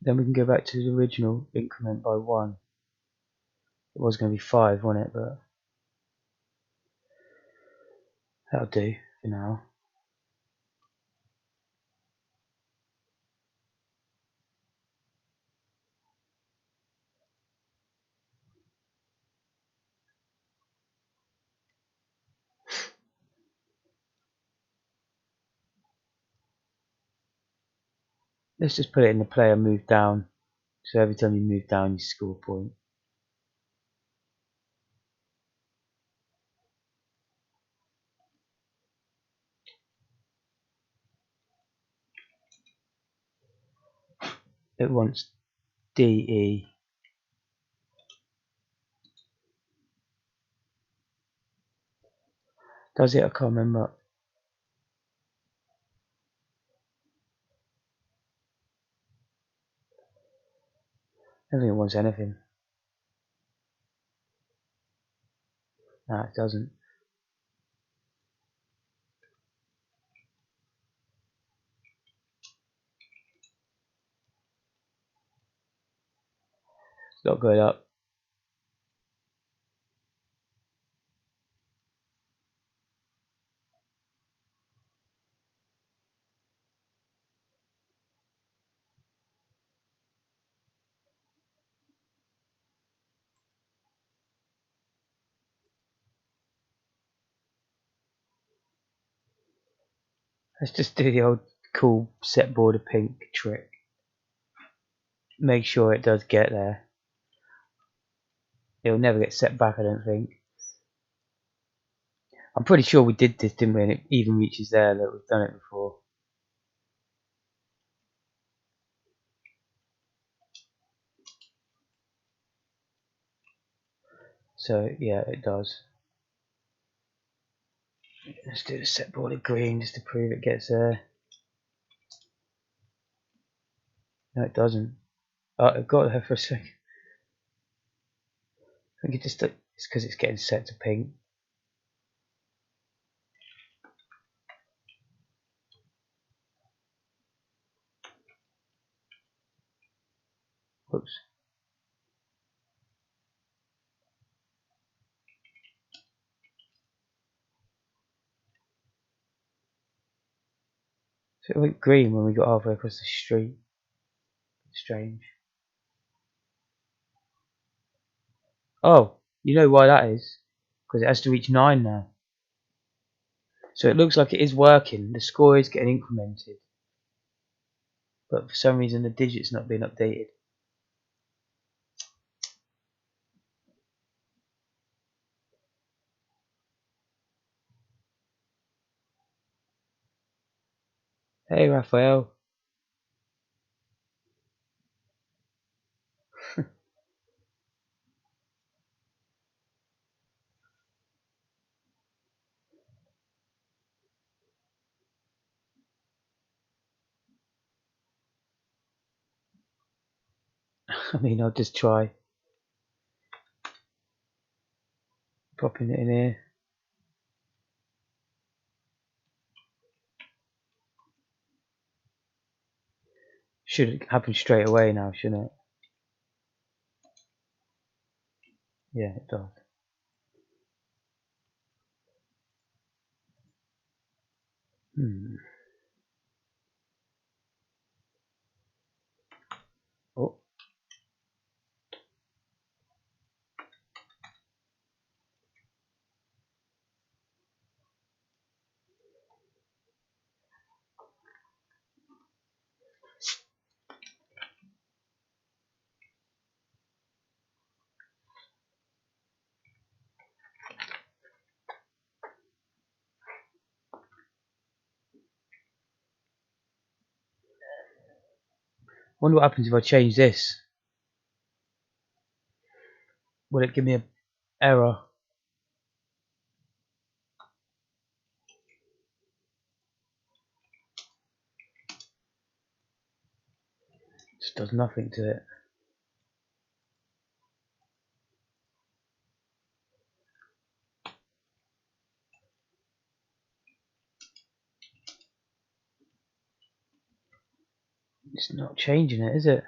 Then we can go back to the original increment by 1. It was going to be 5, wasn't it? But that'll do for now. Let's just put it in the player move down. So every time you move down, you score a point. It wants DE. Does it? I can't remember. don't think it wants anything. No, it doesn't. It's not going up. Let's just do the old cool set border pink trick. Make sure it does get there. It'll never get set back, I don't think. I'm pretty sure we did this, didn't we? And it even reaches there, that we've done it before. So yeah, it does. Let's do the set border green just to prove it gets there. No, it doesn't. Oh, it got there for a second. I think it's because it's getting set to pink. Whoops. So it went green when we got halfway across the street. Strange. Oh, you know why that is? Because it has to reach 9 now. So it looks like it is working. The score is getting incremented. But for some reason the digit's not being updated. Hey Raphael. I mean, I'll just try popping it in here. Should happen straight away now, shouldn't it? Yeah, it does. Oh, wonder what happens if I change this. Will it give me an error? Just does nothing to it. It's not changing it, is it?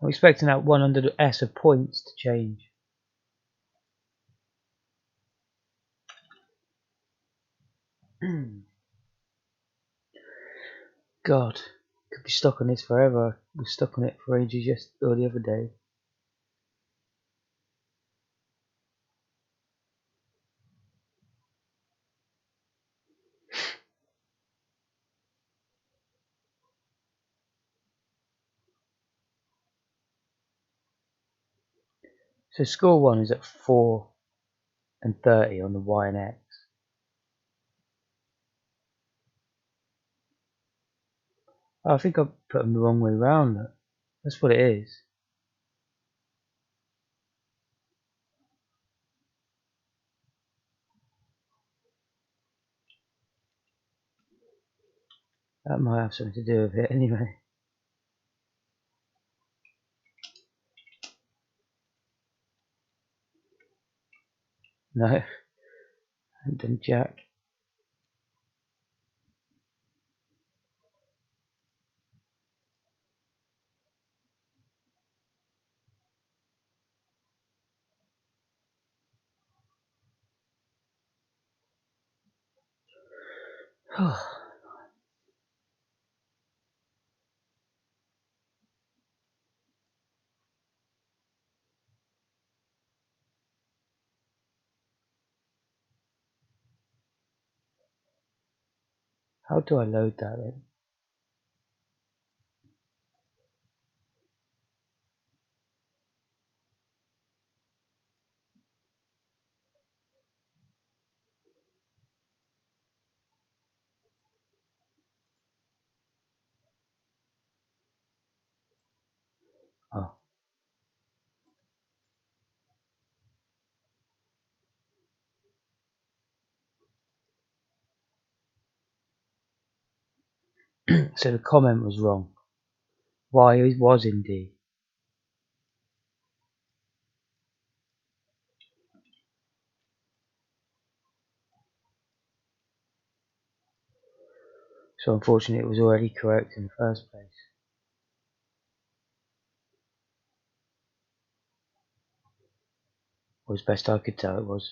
I'm expecting that one under the S of points to change. God, could be stuck on this forever. I was stuck on it for ages or the other day. So score 1 is at 4 and 30 on the Y and X. Oh, I think I put them the wrong way round. That's what it is. That might have something to do with it anyway. No, I haven't done jack. How do I load that then? Oh, so the comment was wrong. Y was in D. So unfortunately it was already correct in the first place. Or as best I could tell it was.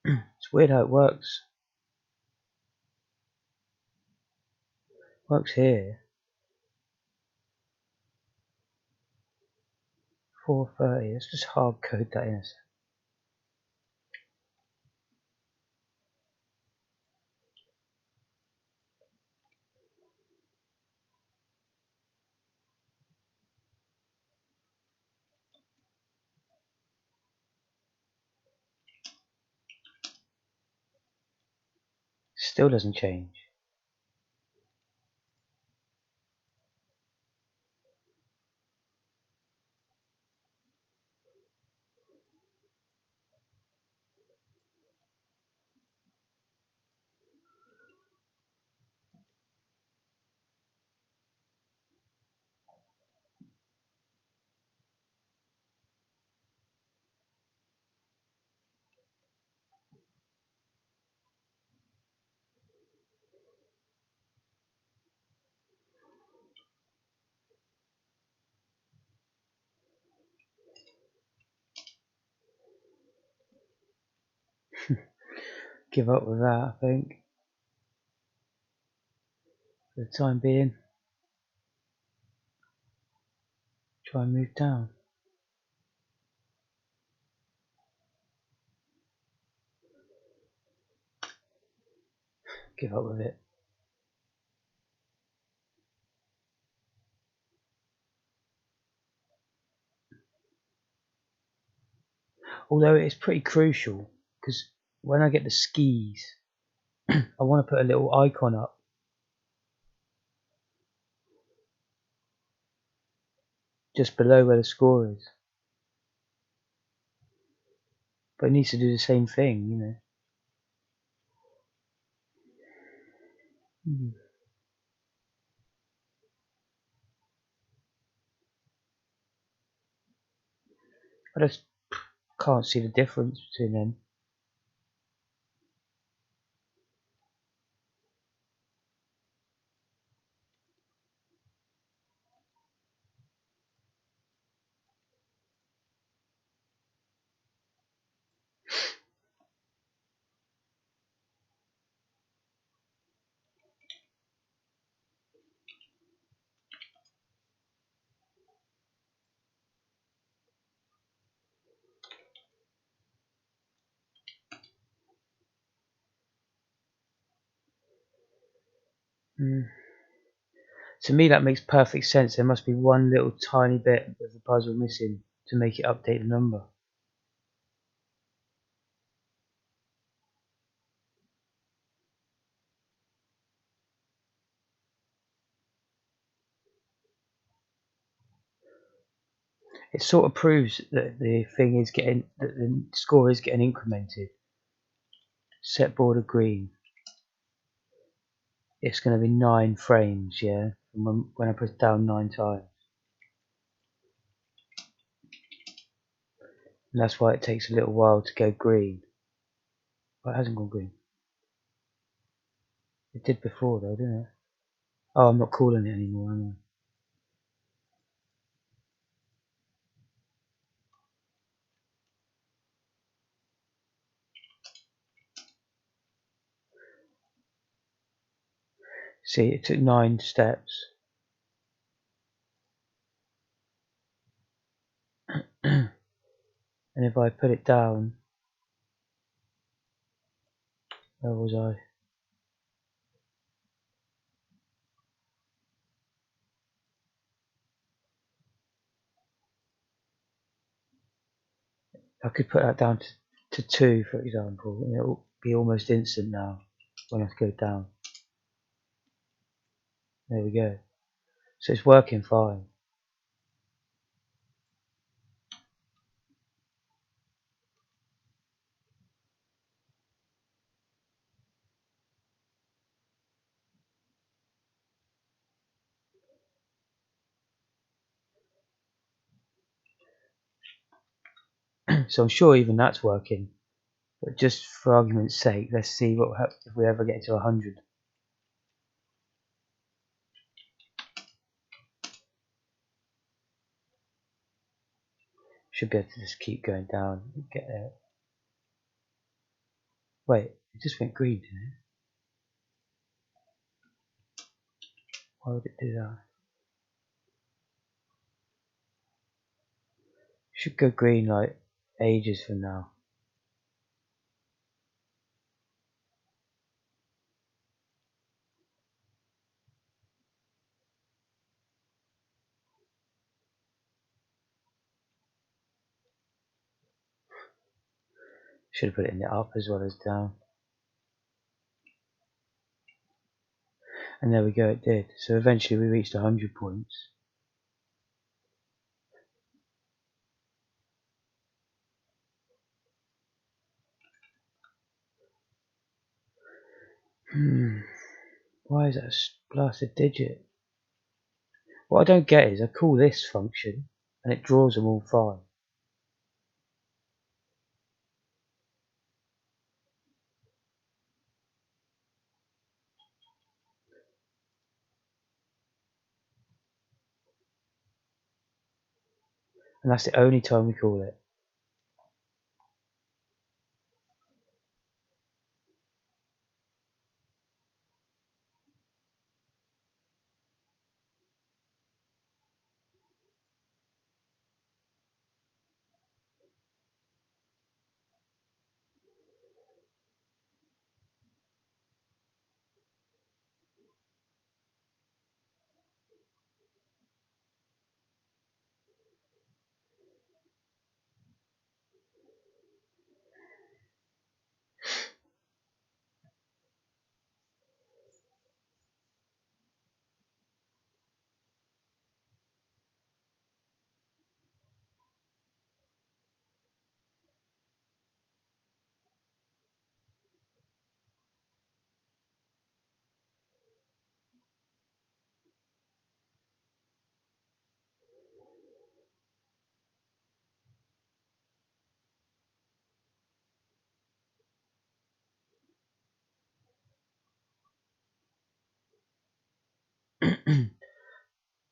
It's weird how it works. Works here. 430. Let's just hard code that in. Still doesn't change. Give up with that, I think. For the time being. Try and move down. Give up with it. Although it's pretty crucial, because when I get the skis, I want to put a little icon up. Just below where the score is. But it needs to do the same thing, you know. I just can't see the difference between them. To me that makes perfect sense. There must be one little tiny bit of the puzzle missing to make it update the number. It sort of proves that the score is getting incremented. Set border green. It's going to be 9 frames, yeah, when I press down 9 times. And that's why it takes a little while to go green. Well, it hasn't gone green. It did before though, didn't it? Oh, I'm not calling it anymore, am I? See, it took 9 steps. And if I put it down, where was I? I could put that down to 2, for example, and it'll be almost instant now when I go down. There we go. So it's working fine. So I'm sure even that's working. But just for argument's sake, let's see what happens if we ever get to 100. Should be able to just keep going down and get there. Wait, it just went green, didn't it? Why would it do that? Should go green like ages from now. Should have put it in the up as well as down. And there we go, it did. So eventually we reached 100 points. Why is that a blasted digit? What I don't get is I call this function and it draws them all 5. And that's the only time we call it.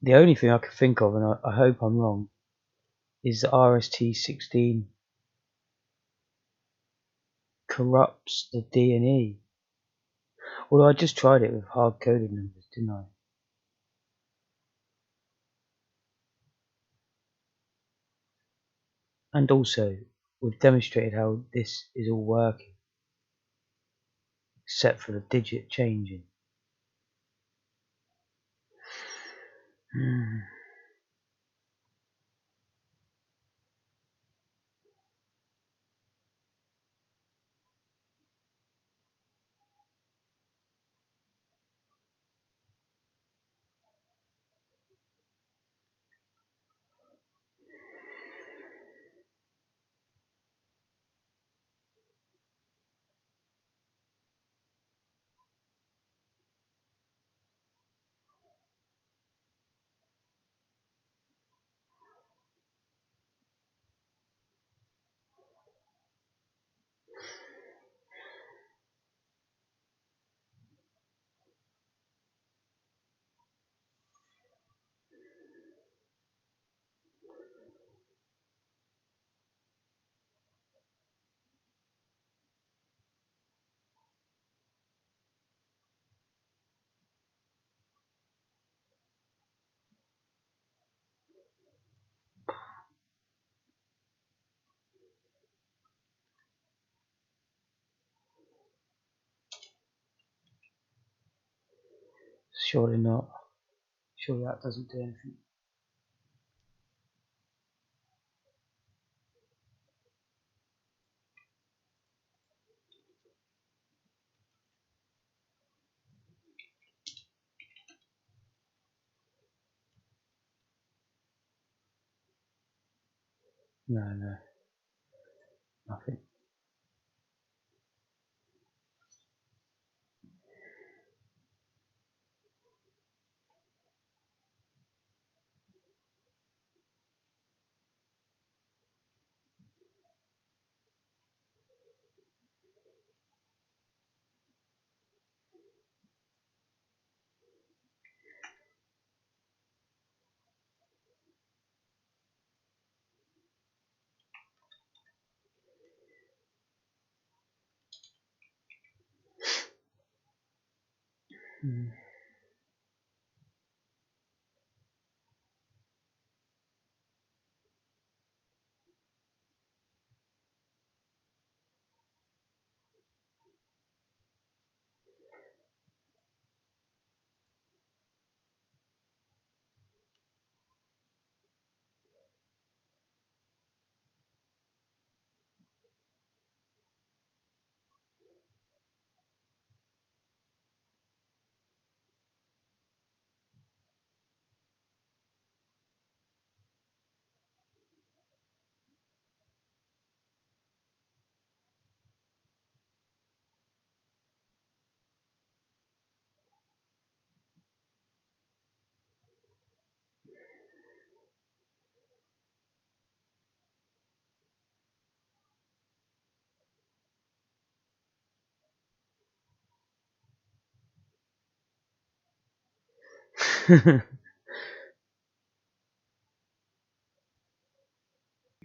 The only thing I can think of, and I hope I'm wrong, is that RST16 corrupts the D and E. Although I just tried it with hard-coded numbers, didn't I? And also, we've demonstrated how this is all working, except for the digit changing. Surely not. Surely that doesn't do anything. No, nothing.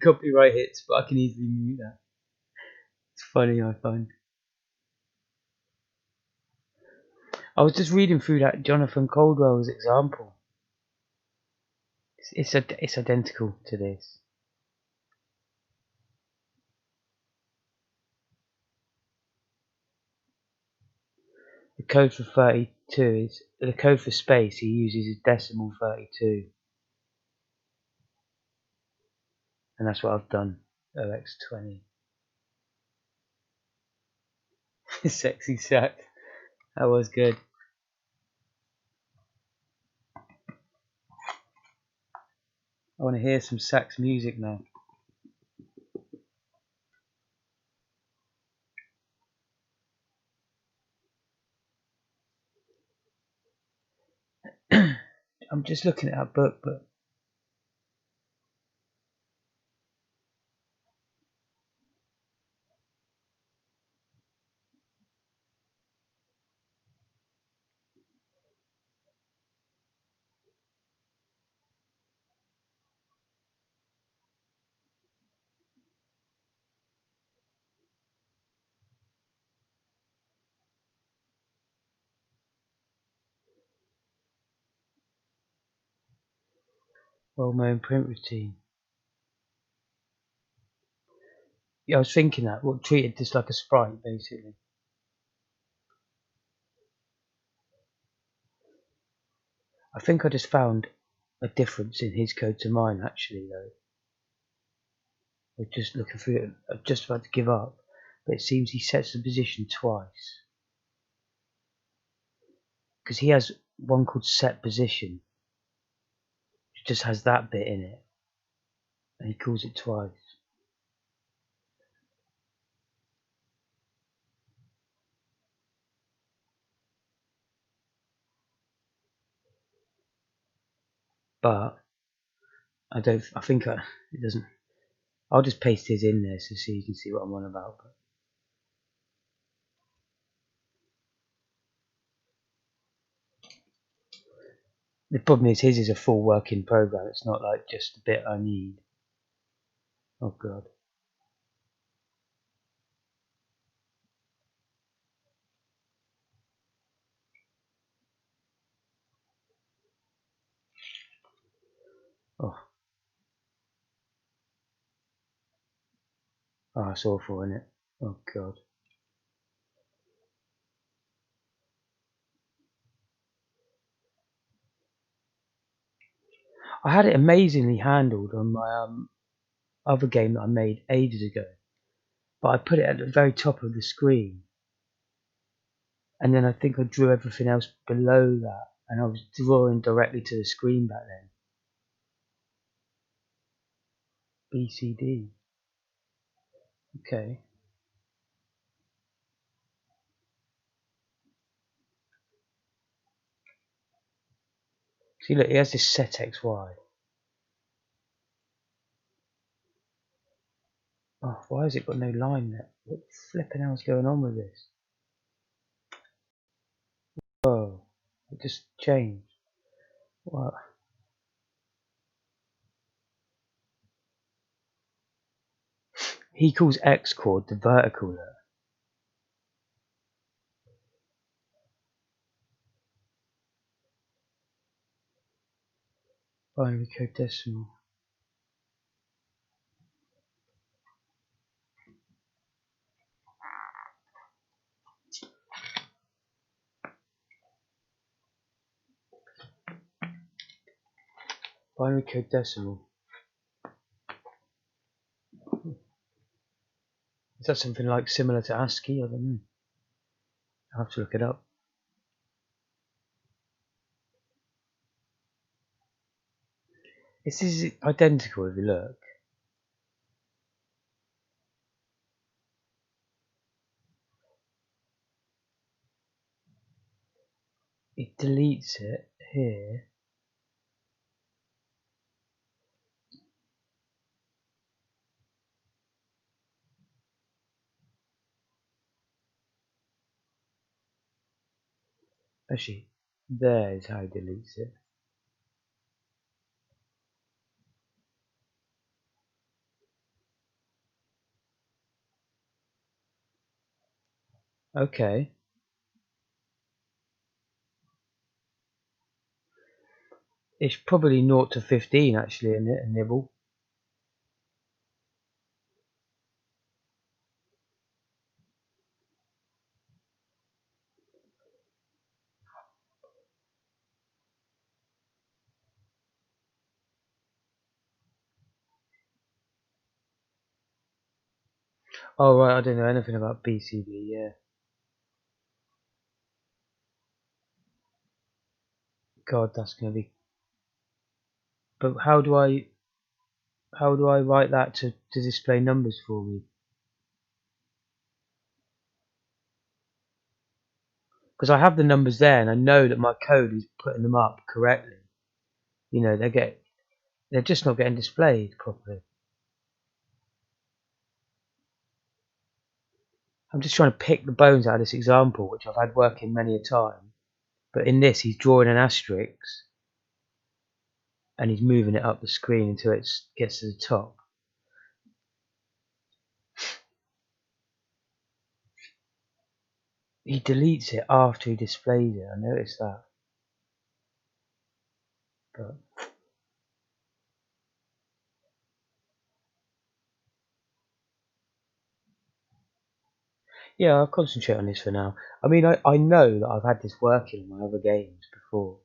Copyright hits, but I can easily mute that. It's funny, I find. I was just reading through that Jonathan Caldwell's example. It's identical to this. The code for 32 is the code for space. He uses is decimal 32, and that's what I've done. OX20. Sexy sax. That was good. I want to hear some sax music now. I'm just looking at that book, but well-known print routine. Yeah, I was thinking that. Well, treated just like a sprite, basically. I think I just found a difference in his code to mine actually though. I'm just looking through it. I'm just about to give up, but it seems he sets the position twice. Because he has one called set position, which just has that bit in it, and he calls it twice. But I think it doesn't. I'll just paste his in there so you can see what I'm on about. But the problem is his is a full working program. It's not like just a bit I need. Oh god. Oh, it's awful, isn't it? Oh god. I had it amazingly handled on my other game that I made ages ago, but I put it at the very top of the screen, and then I think I drew everything else below that, and I was drawing directly to the screen back then. BCD. Okay. See, look, he has this set XY. Oh, why has it got no line there? What flipping hell's going on with this? Oh, it just changed. What? He calls X chord the vertical there. Binary code decimal. Binary code decimal. Is that something like similar to ASCII? I don't know. I'll have to look it up. This is identical if you look. It deletes it here. Actually, there is how he deletes it. Okay. It's probably 0 to 15 actually in it, a nibble. Oh right, I don't know anything about BCD, yeah. God, that's gonna be. But how do I write that to display numbers for me? Because I have the numbers there, and I know that my code is putting them up correctly. You know, they're just not getting displayed properly. I'm just trying to pick the bones out of this example, which I've had working many a time. But in this, he's drawing an asterisk, and he's moving it up the screen until it gets to the top. He deletes it after he displays it. I noticed that. But yeah, I'll concentrate on this for now. I mean, I know that I've had this working in my other games before.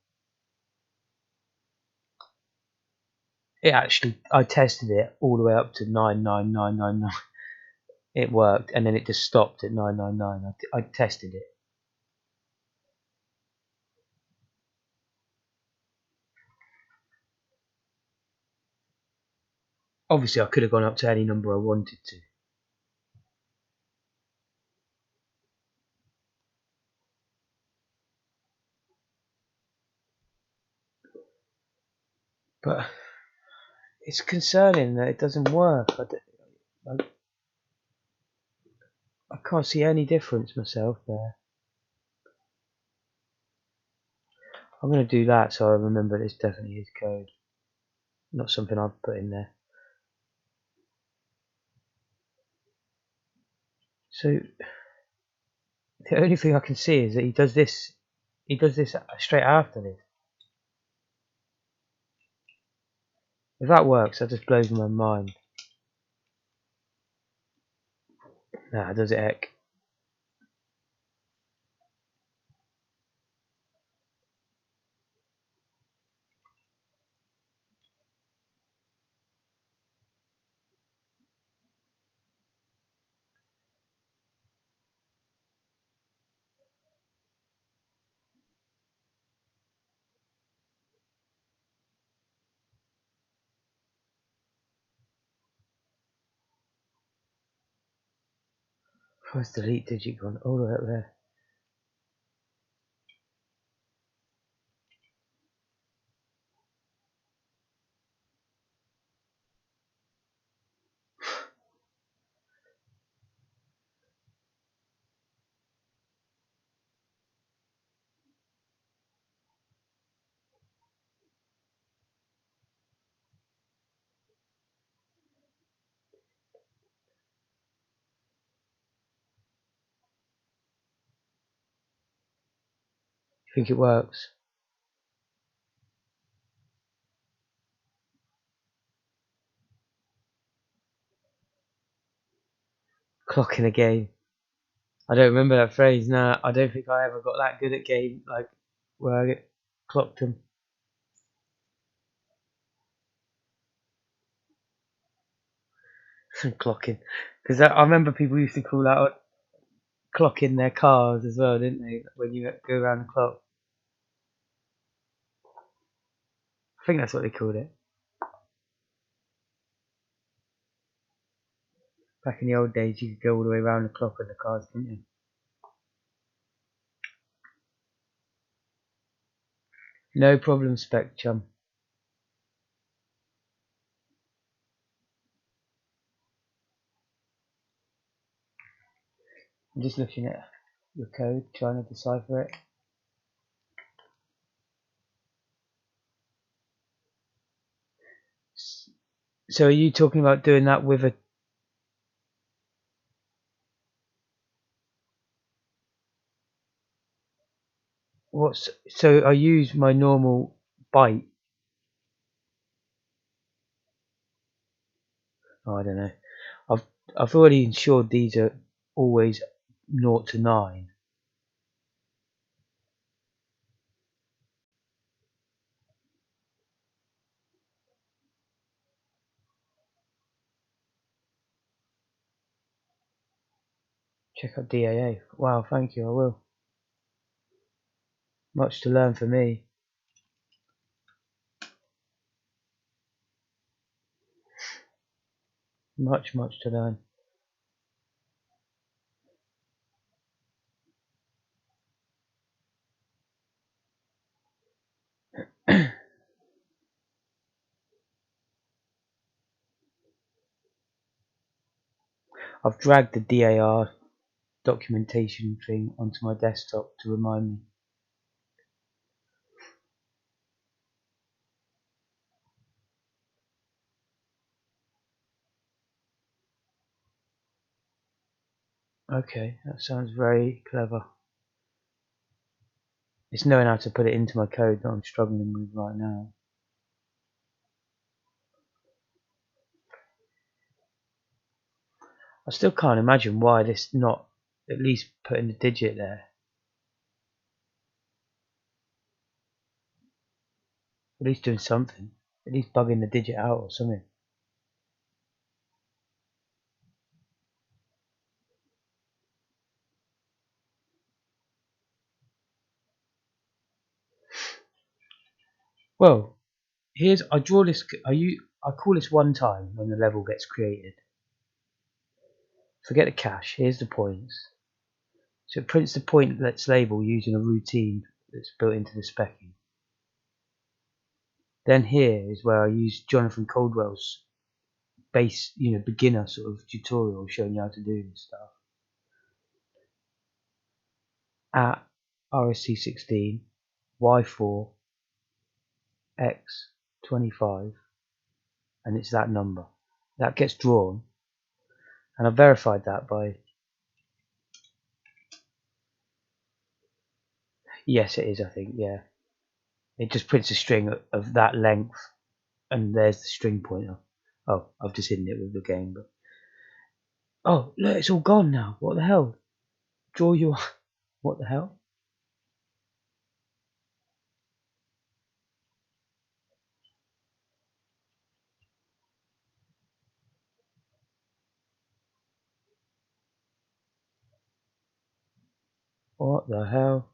It actually, I tested it all the way up to 99999. It worked, and then it just stopped at 999. I tested it. Obviously, I could have gone up to any number I wanted to. But it's concerning that it doesn't work. I can't see any difference myself there. I'm going to do that so I remember this definitely is code. Not something I've put in there. So the only thing I can see is that he does this straight after this. If that works, that just blows my mind. Nah, does it heck? Where's the delete digit gone? All the way up there. You think it works? Clocking a game. I don't remember that phrase. Nah, I don't think I ever got that good at game, like where I clocked them. Clocking, because I remember people used to call that clocking their cars as well, didn't they? When you go around the clock. I think that's what they called it. Back in the old days, you could go all the way around the clock with the cars, couldn't you? No problem, Spec Chum. I'm just looking at your code, trying to decipher it. So are you talking about doing that with a... So I use my normal byte. Oh, I don't know. I've already ensured these are always 0 to 9. Check out DAA. Wow, thank you, I will. Much to learn for me. Much to learn. I've dragged the DAR documentation thing onto my desktop to remind me. Okay, that sounds very clever. It's knowing how to put it into my code that I'm struggling with right now. I still can't imagine why this not at least putting a digit there. At least doing something. At least bugging the digit out or something. Well, I draw this. I call this one time when the level gets created. Forget the cache. Here's the points. So it prints the pointlets label using a routine that's built into the Spikie. Then here is where I use Jonathan Caldwell's beginner sort of tutorial showing you how to do this stuff. At RSC16, Y4, X25, and it's that number. That gets drawn, and I've verified that by, yes it is, I think, yeah. It just prints a string of that length, and there's the string pointer. Oh, I've just hidden it with the game, but oh look, it's all gone now. What the hell? Draw your what the hell? What the hell?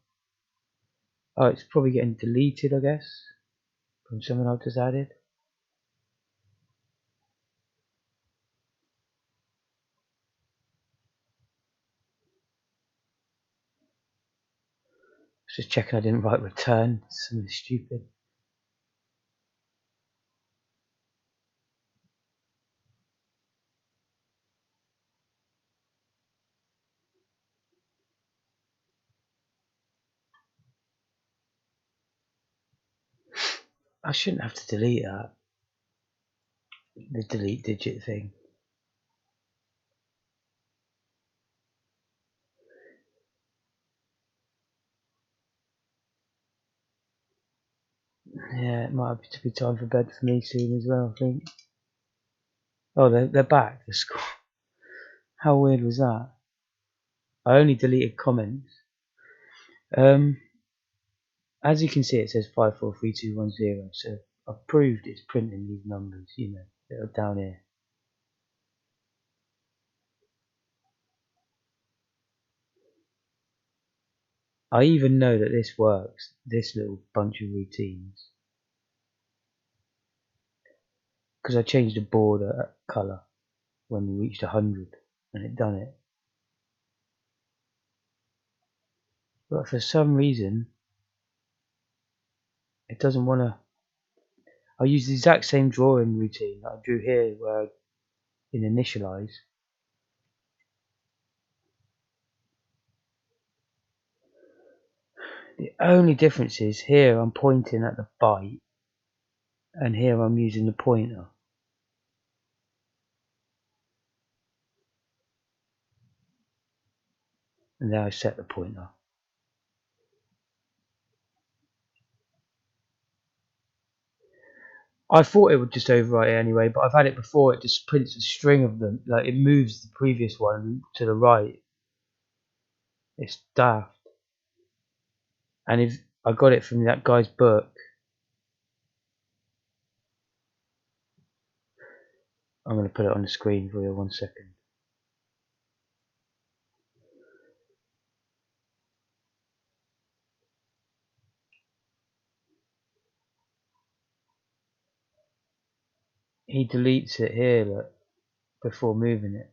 Oh, it's probably getting deleted, I guess, from something I've just added. Just checking I didn't write return. Something stupid. I shouldn't have to delete that. The delete digit thing. Yeah, it might have to be time for bed for me soon as well, I think. Oh, they're back. The score. How weird was that? I only deleted comments. As you can see, it says 543210. So I've proved it's printing these numbers. That are down here. I even know that this works. This little bunch of routines, because I changed the border color when we reached 100, and it done it. But for some reason, it doesn't want to. I use the exact same drawing routine that I drew here, where in initialize. The only difference is here I'm pointing at the byte, and here I'm using the pointer. And there I set the pointer. I thought it would just overwrite it anyway, but I've had it before. It just prints a string of them, like it moves the previous one to the right. It's daft. And if I got it from that guy's book, I'm going to put it on the screen for you 1 second. He deletes it here, look, before moving it.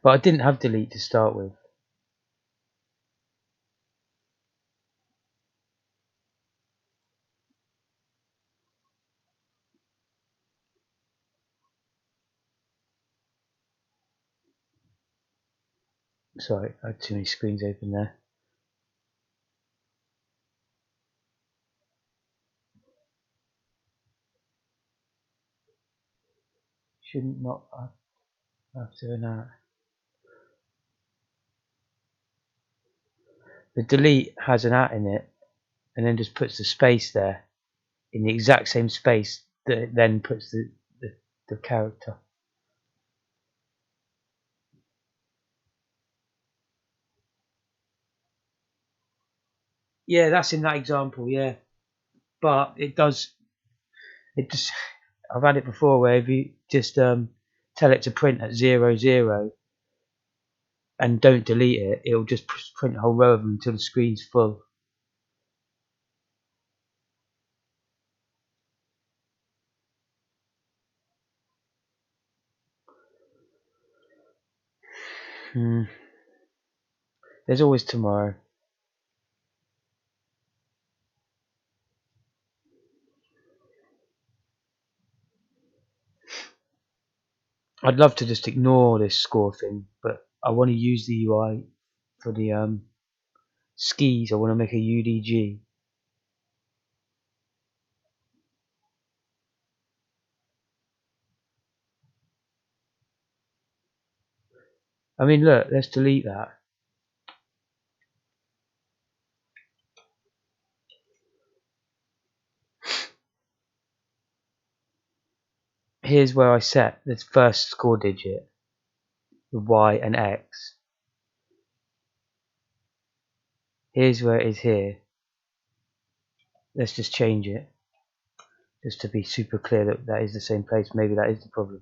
But I didn't have delete to start with. Sorry, I had too many screens open there. Shouldn't not have to do that. The delete has an at in it, and then just puts the space there in the exact same space that it then puts the character. Yeah, that's in that example, yeah. But it just, I've had it before where if you just tell it to print at 00 and don't delete it, it'll just print a whole row of them until the screen's full. There's always tomorrow. I'd love to just ignore this score thing, but I want to use the UI for the skis. I want to make a UDG. I mean, look, let's delete that. Here's where I set the first score digit, the Y and X. Here's where it is here. Let's just change it, just to be super clear that that is the same place. Maybe that is the problem.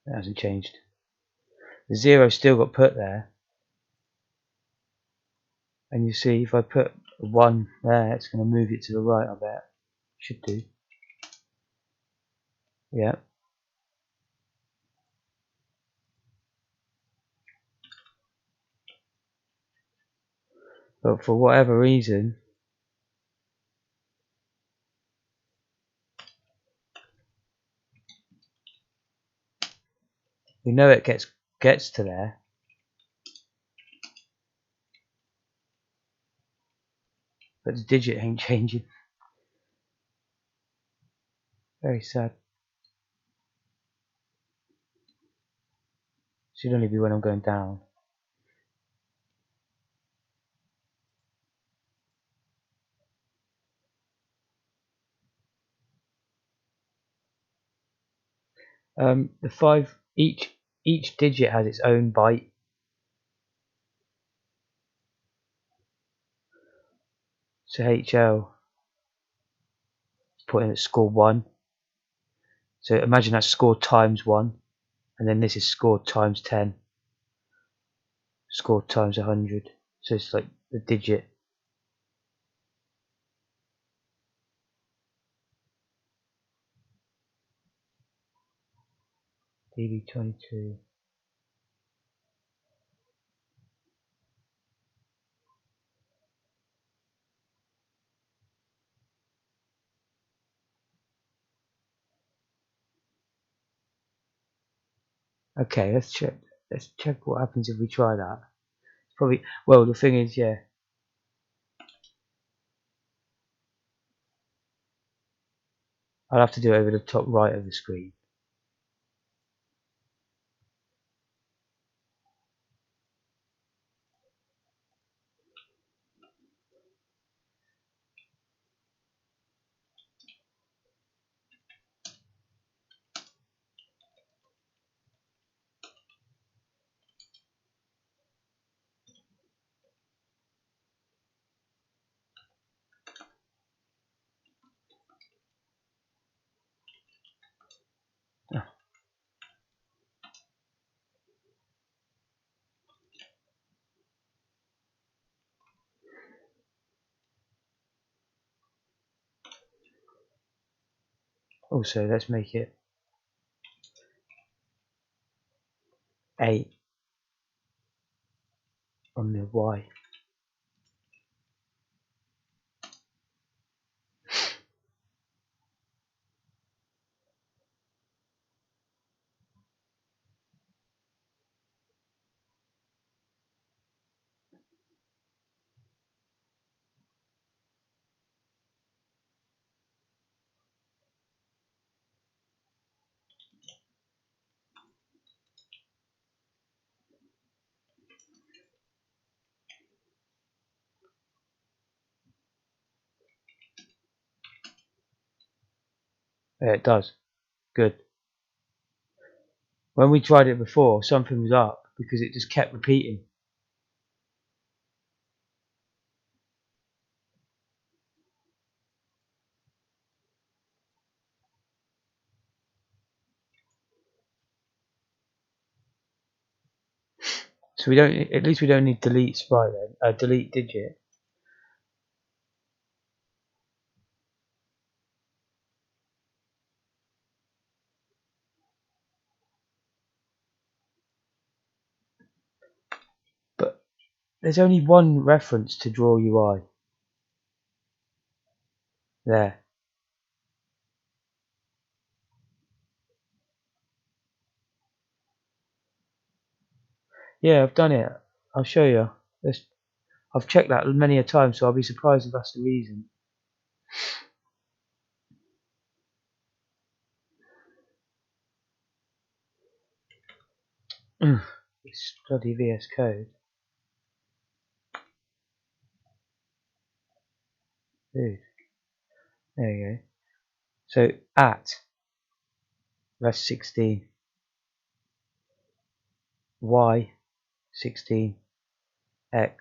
It hasn't changed. The 0 still got put there. And you see, if I put a 1 there, it's going to move it to the right, I bet. Should do. Yeah. But for whatever reason, we know it gets to there. But the digit ain't changing. Very sad. Should only be when I'm going down. The 5, each digit has its own byte. So HL is put in at score 1. So imagine that's score times 1, and then this is score times 10, score times 100. So it's like the digit. DB22. Okay, let's check. Let's check what happens if we try that. Probably. Well, the thing is, yeah. I'll have to do it over the top right of the screen. Also, let's make it 8 on the Y. Yeah, it does. Good. When we tried it before, something was up because it just kept repeating. So we don't. At least we don't need delete sprite then. Delete digit. But there's only one reference to draw UI. There. Yeah, I've done it. I'll show you. I've checked that many a time, so I'll be surprised if that's the reason. This bloody VS Code. Dude. There you go. So at, that's 16. Y, 16. X,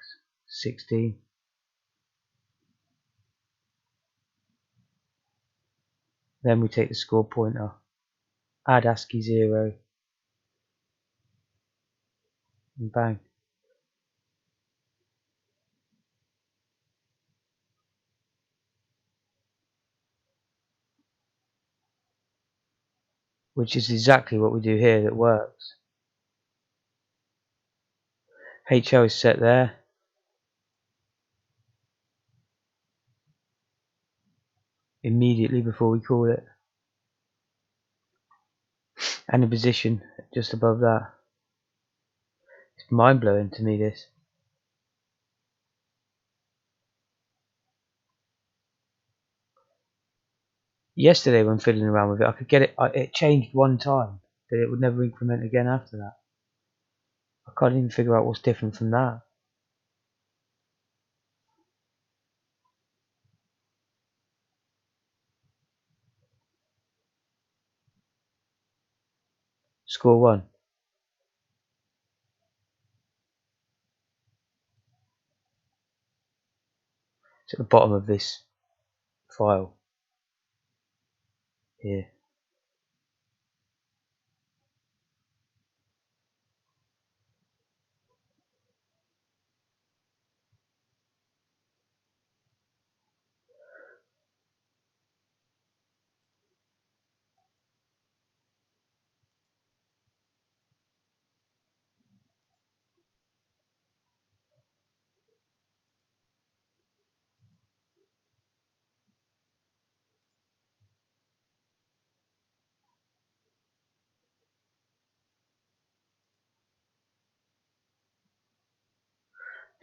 16. Then we take the score pointer. Add ASCII 0. And bang. Which is exactly what we do here that works. HL is set there. Immediately before we call it. And the position just above that. It's mind blowing to me, this. Yesterday when fiddling around with it, I could get it, it changed one time, but it would never increment again after that. I can't even figure out what's different from that. Score 1. It's at the bottom of this file here.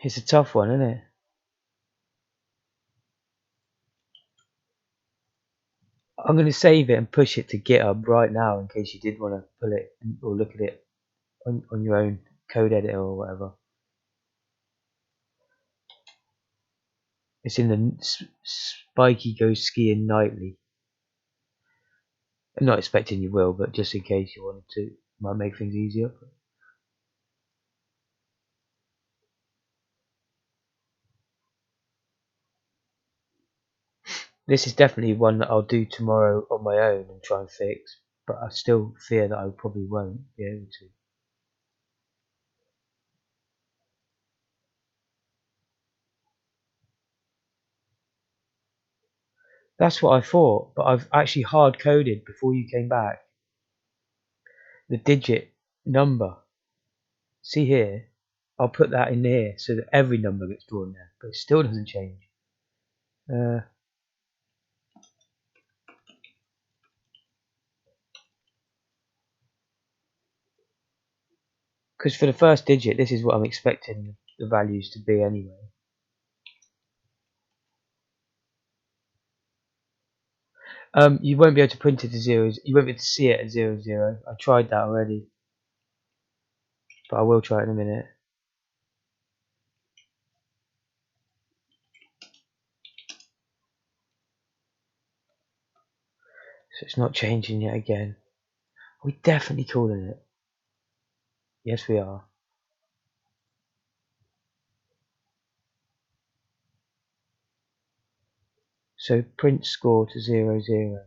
It's a tough one, isn't it? I'm going to save it and push it to GitHub right now in case you did want to pull it or look at it on your own code editor or whatever. It's in the Spikie Goes Skiing Nightly. I'm not expecting you will, but just in case you wanted to, might make things easier. This is definitely one that I'll do tomorrow on my own and try and fix, but I still fear that I probably won't be able to. That's what I thought, but I've actually hard coded before you came back the digit number. See here, I'll put that in here so that every number gets drawn there, but it still doesn't change. Because for the first digit, this is what I'm expecting the values to be anyway. You won't be able to print it to zeros. You won't be able to see it at 0, 0. I tried that already, but I will try it in a minute. So it's not changing yet again. Are we definitely calling it? Yes, we are. So print score to 0, 0.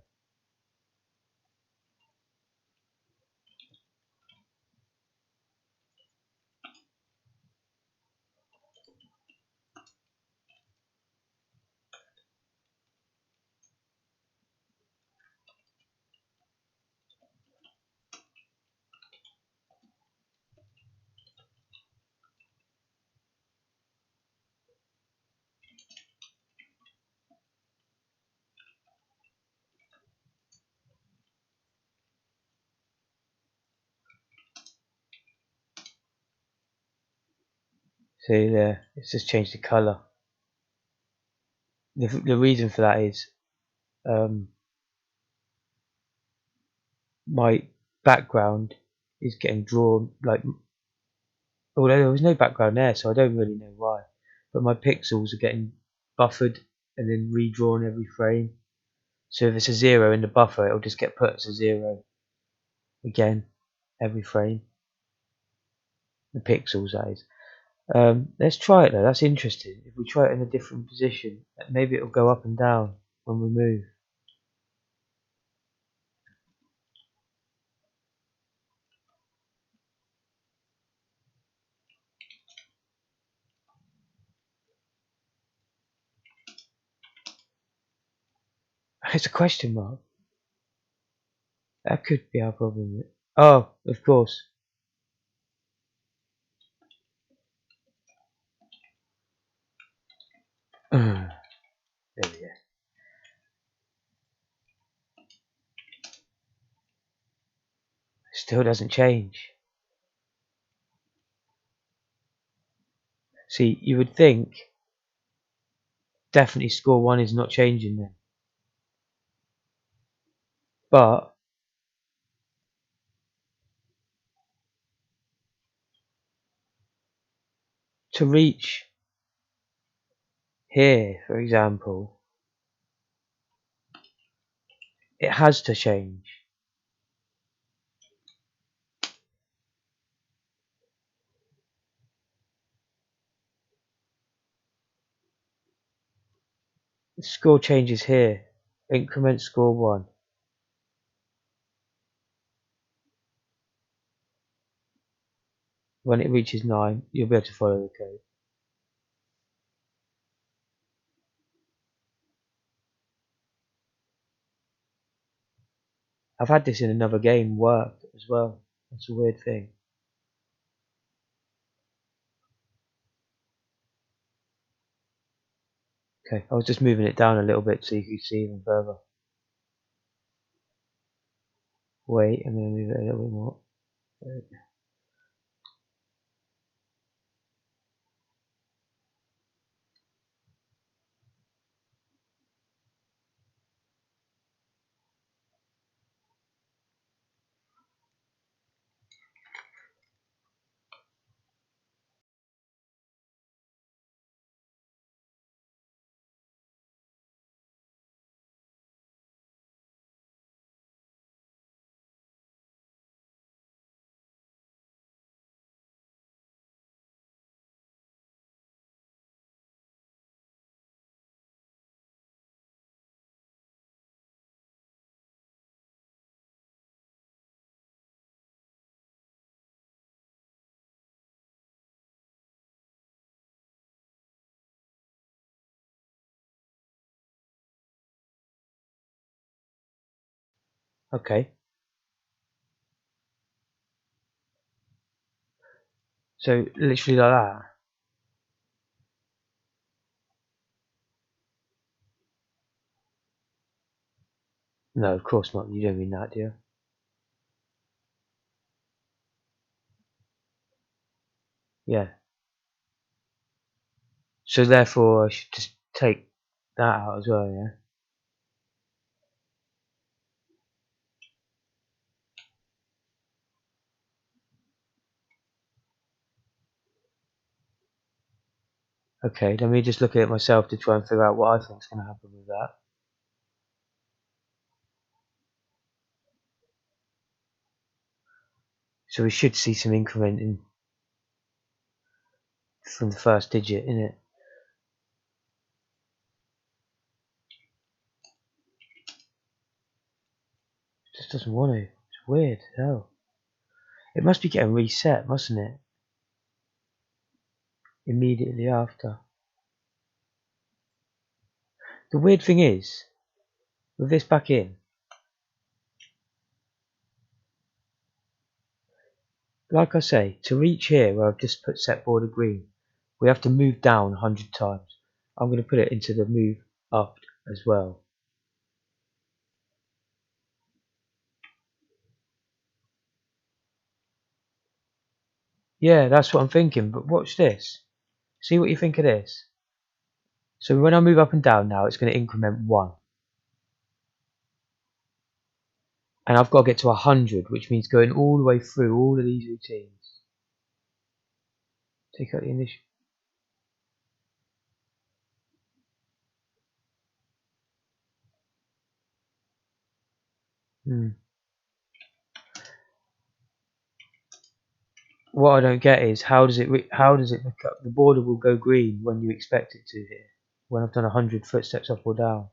See there, it's just changed the colour. The reason for that is my background is getting drawn, like, although there was no background there, so I don't really know why, but my pixels are getting buffered and then redrawn every frame. So if it's a 0 in the buffer, it'll just get put as a 0 again every frame. The pixels, that is. Let's try it though, that's interesting. If we try it in a different position, maybe it'll go up and down when we move. It's a question mark. That could be our problem. Oh, of course. There we go. Still doesn't change. See, you would think definitely score 1 is not changing then. But to reach here, for example, it has to change. The score changes here. Increment score 1. When it reaches 9, you'll be able to follow the code. I've had this in another game work as well. That's a weird thing. Okay, I was just moving it down a little bit so you could see even further. Wait, I'm going to move it a little bit more. Okay. So literally like that. No, of course not. You don't mean that, do you? Yeah. So therefore I should just take that out as well, yeah? Okay, let me just look at it myself to try and figure out what I think is going to happen with that. So we should see some incrementing from the first digit, innit? It just doesn't want to. It's weird, hell. It must be getting reset, mustn't it? Immediately after. The weird thing is, with this back in, like I say, to reach here where I've just put set border green, we have to move down 100 times. I'm going to put it into the move up as well. Yeah, that's what I'm thinking, but watch this. See what you think of this. So when I move up and down now, it's going to increment 1. And I've got to get to 100, which means going all the way through all of these routines. Take out the initial. What I don't get is how does it pick up? The border will go green when you expect it to here. When I've done 100 footsteps up or down.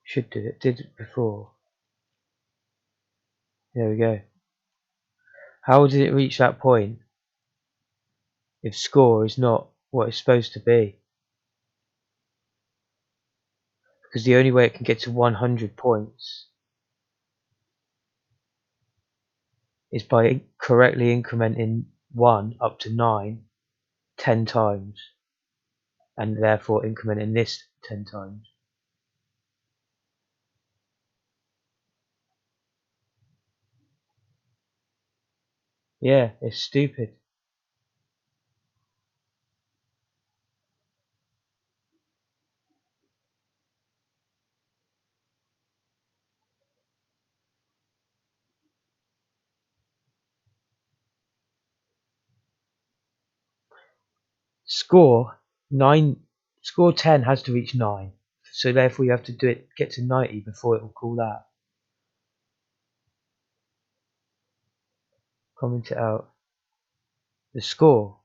Should do it. Did it before. There we go. How did it reach that point if score is not what it's supposed to be? Because the only way it can get to 100 points is by correctly incrementing 1 up to 9 10 times, and therefore incrementing this 10 times. Yeah, it's stupid. Score 10 has to reach 9, so therefore you have to get to 90 before it will call that. Comment it out. The score.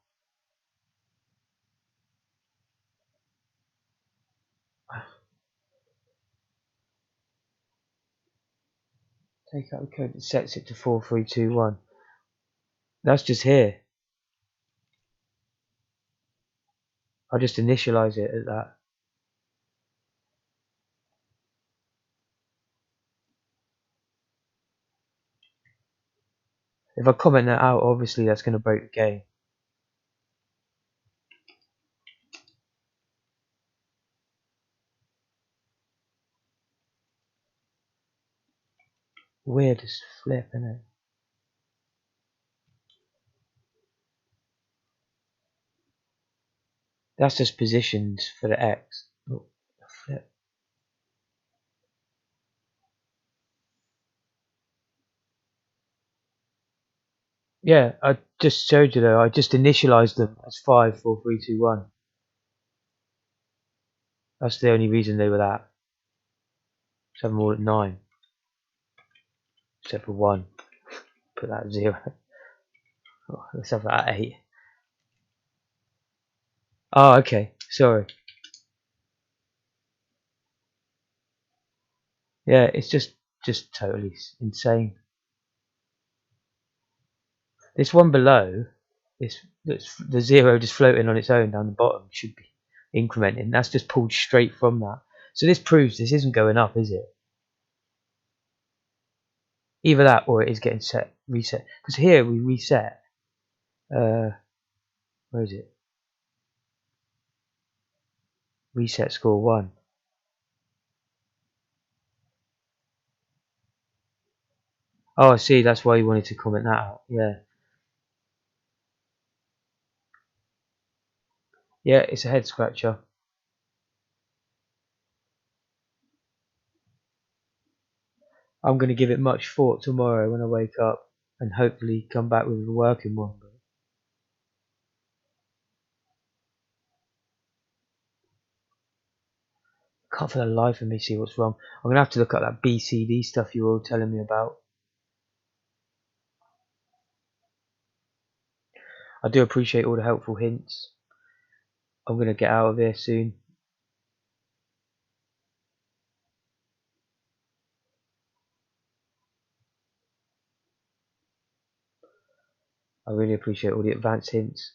Take out the code that sets it to 4321. That's just here. I'll just initialize it at that. If I comment that out, obviously that's going to break the game. Weird as flip, isn't it? That's just positions for the X. Oh, flip. Yeah, I just showed you though. I just initialized them as 5, 4, 3, 2, 1. That's the only reason they were that. Let's have them all at 9. Except for 1. Put that at 0. Oh, let's have that at 8. Oh, okay. Sorry. Yeah, it's just totally insane. This one below, the 0 just floating on its own down the bottom should be incrementing. That's just pulled straight from that. So this proves this isn't going up, is it? Either that or it is getting reset. Because here we reset. Where is it? Reset score 1. Oh, I see. That's why you wanted to comment that out. Yeah. Yeah, it's a head scratcher. I'm going to give it much thought tomorrow when I wake up and hopefully come back with a working one. can't for the life of me see what's wrong. I'm gonna have to look at that BCD stuff you were all telling me about. I do appreciate all the helpful hints. I'm gonna get out of here soon. I really appreciate all the advanced hints.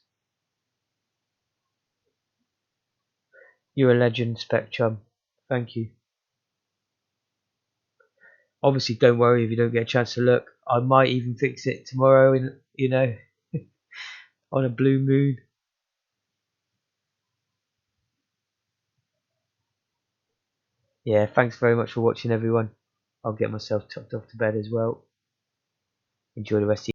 You're a legend, Spectrum. Thank you. Obviously, don't worry if you don't get a chance to look. I might even fix it tomorrow in, on a blue moon. Yeah, thanks very much for watching, everyone. I'll get myself tucked off to bed as well. Enjoy the rest of your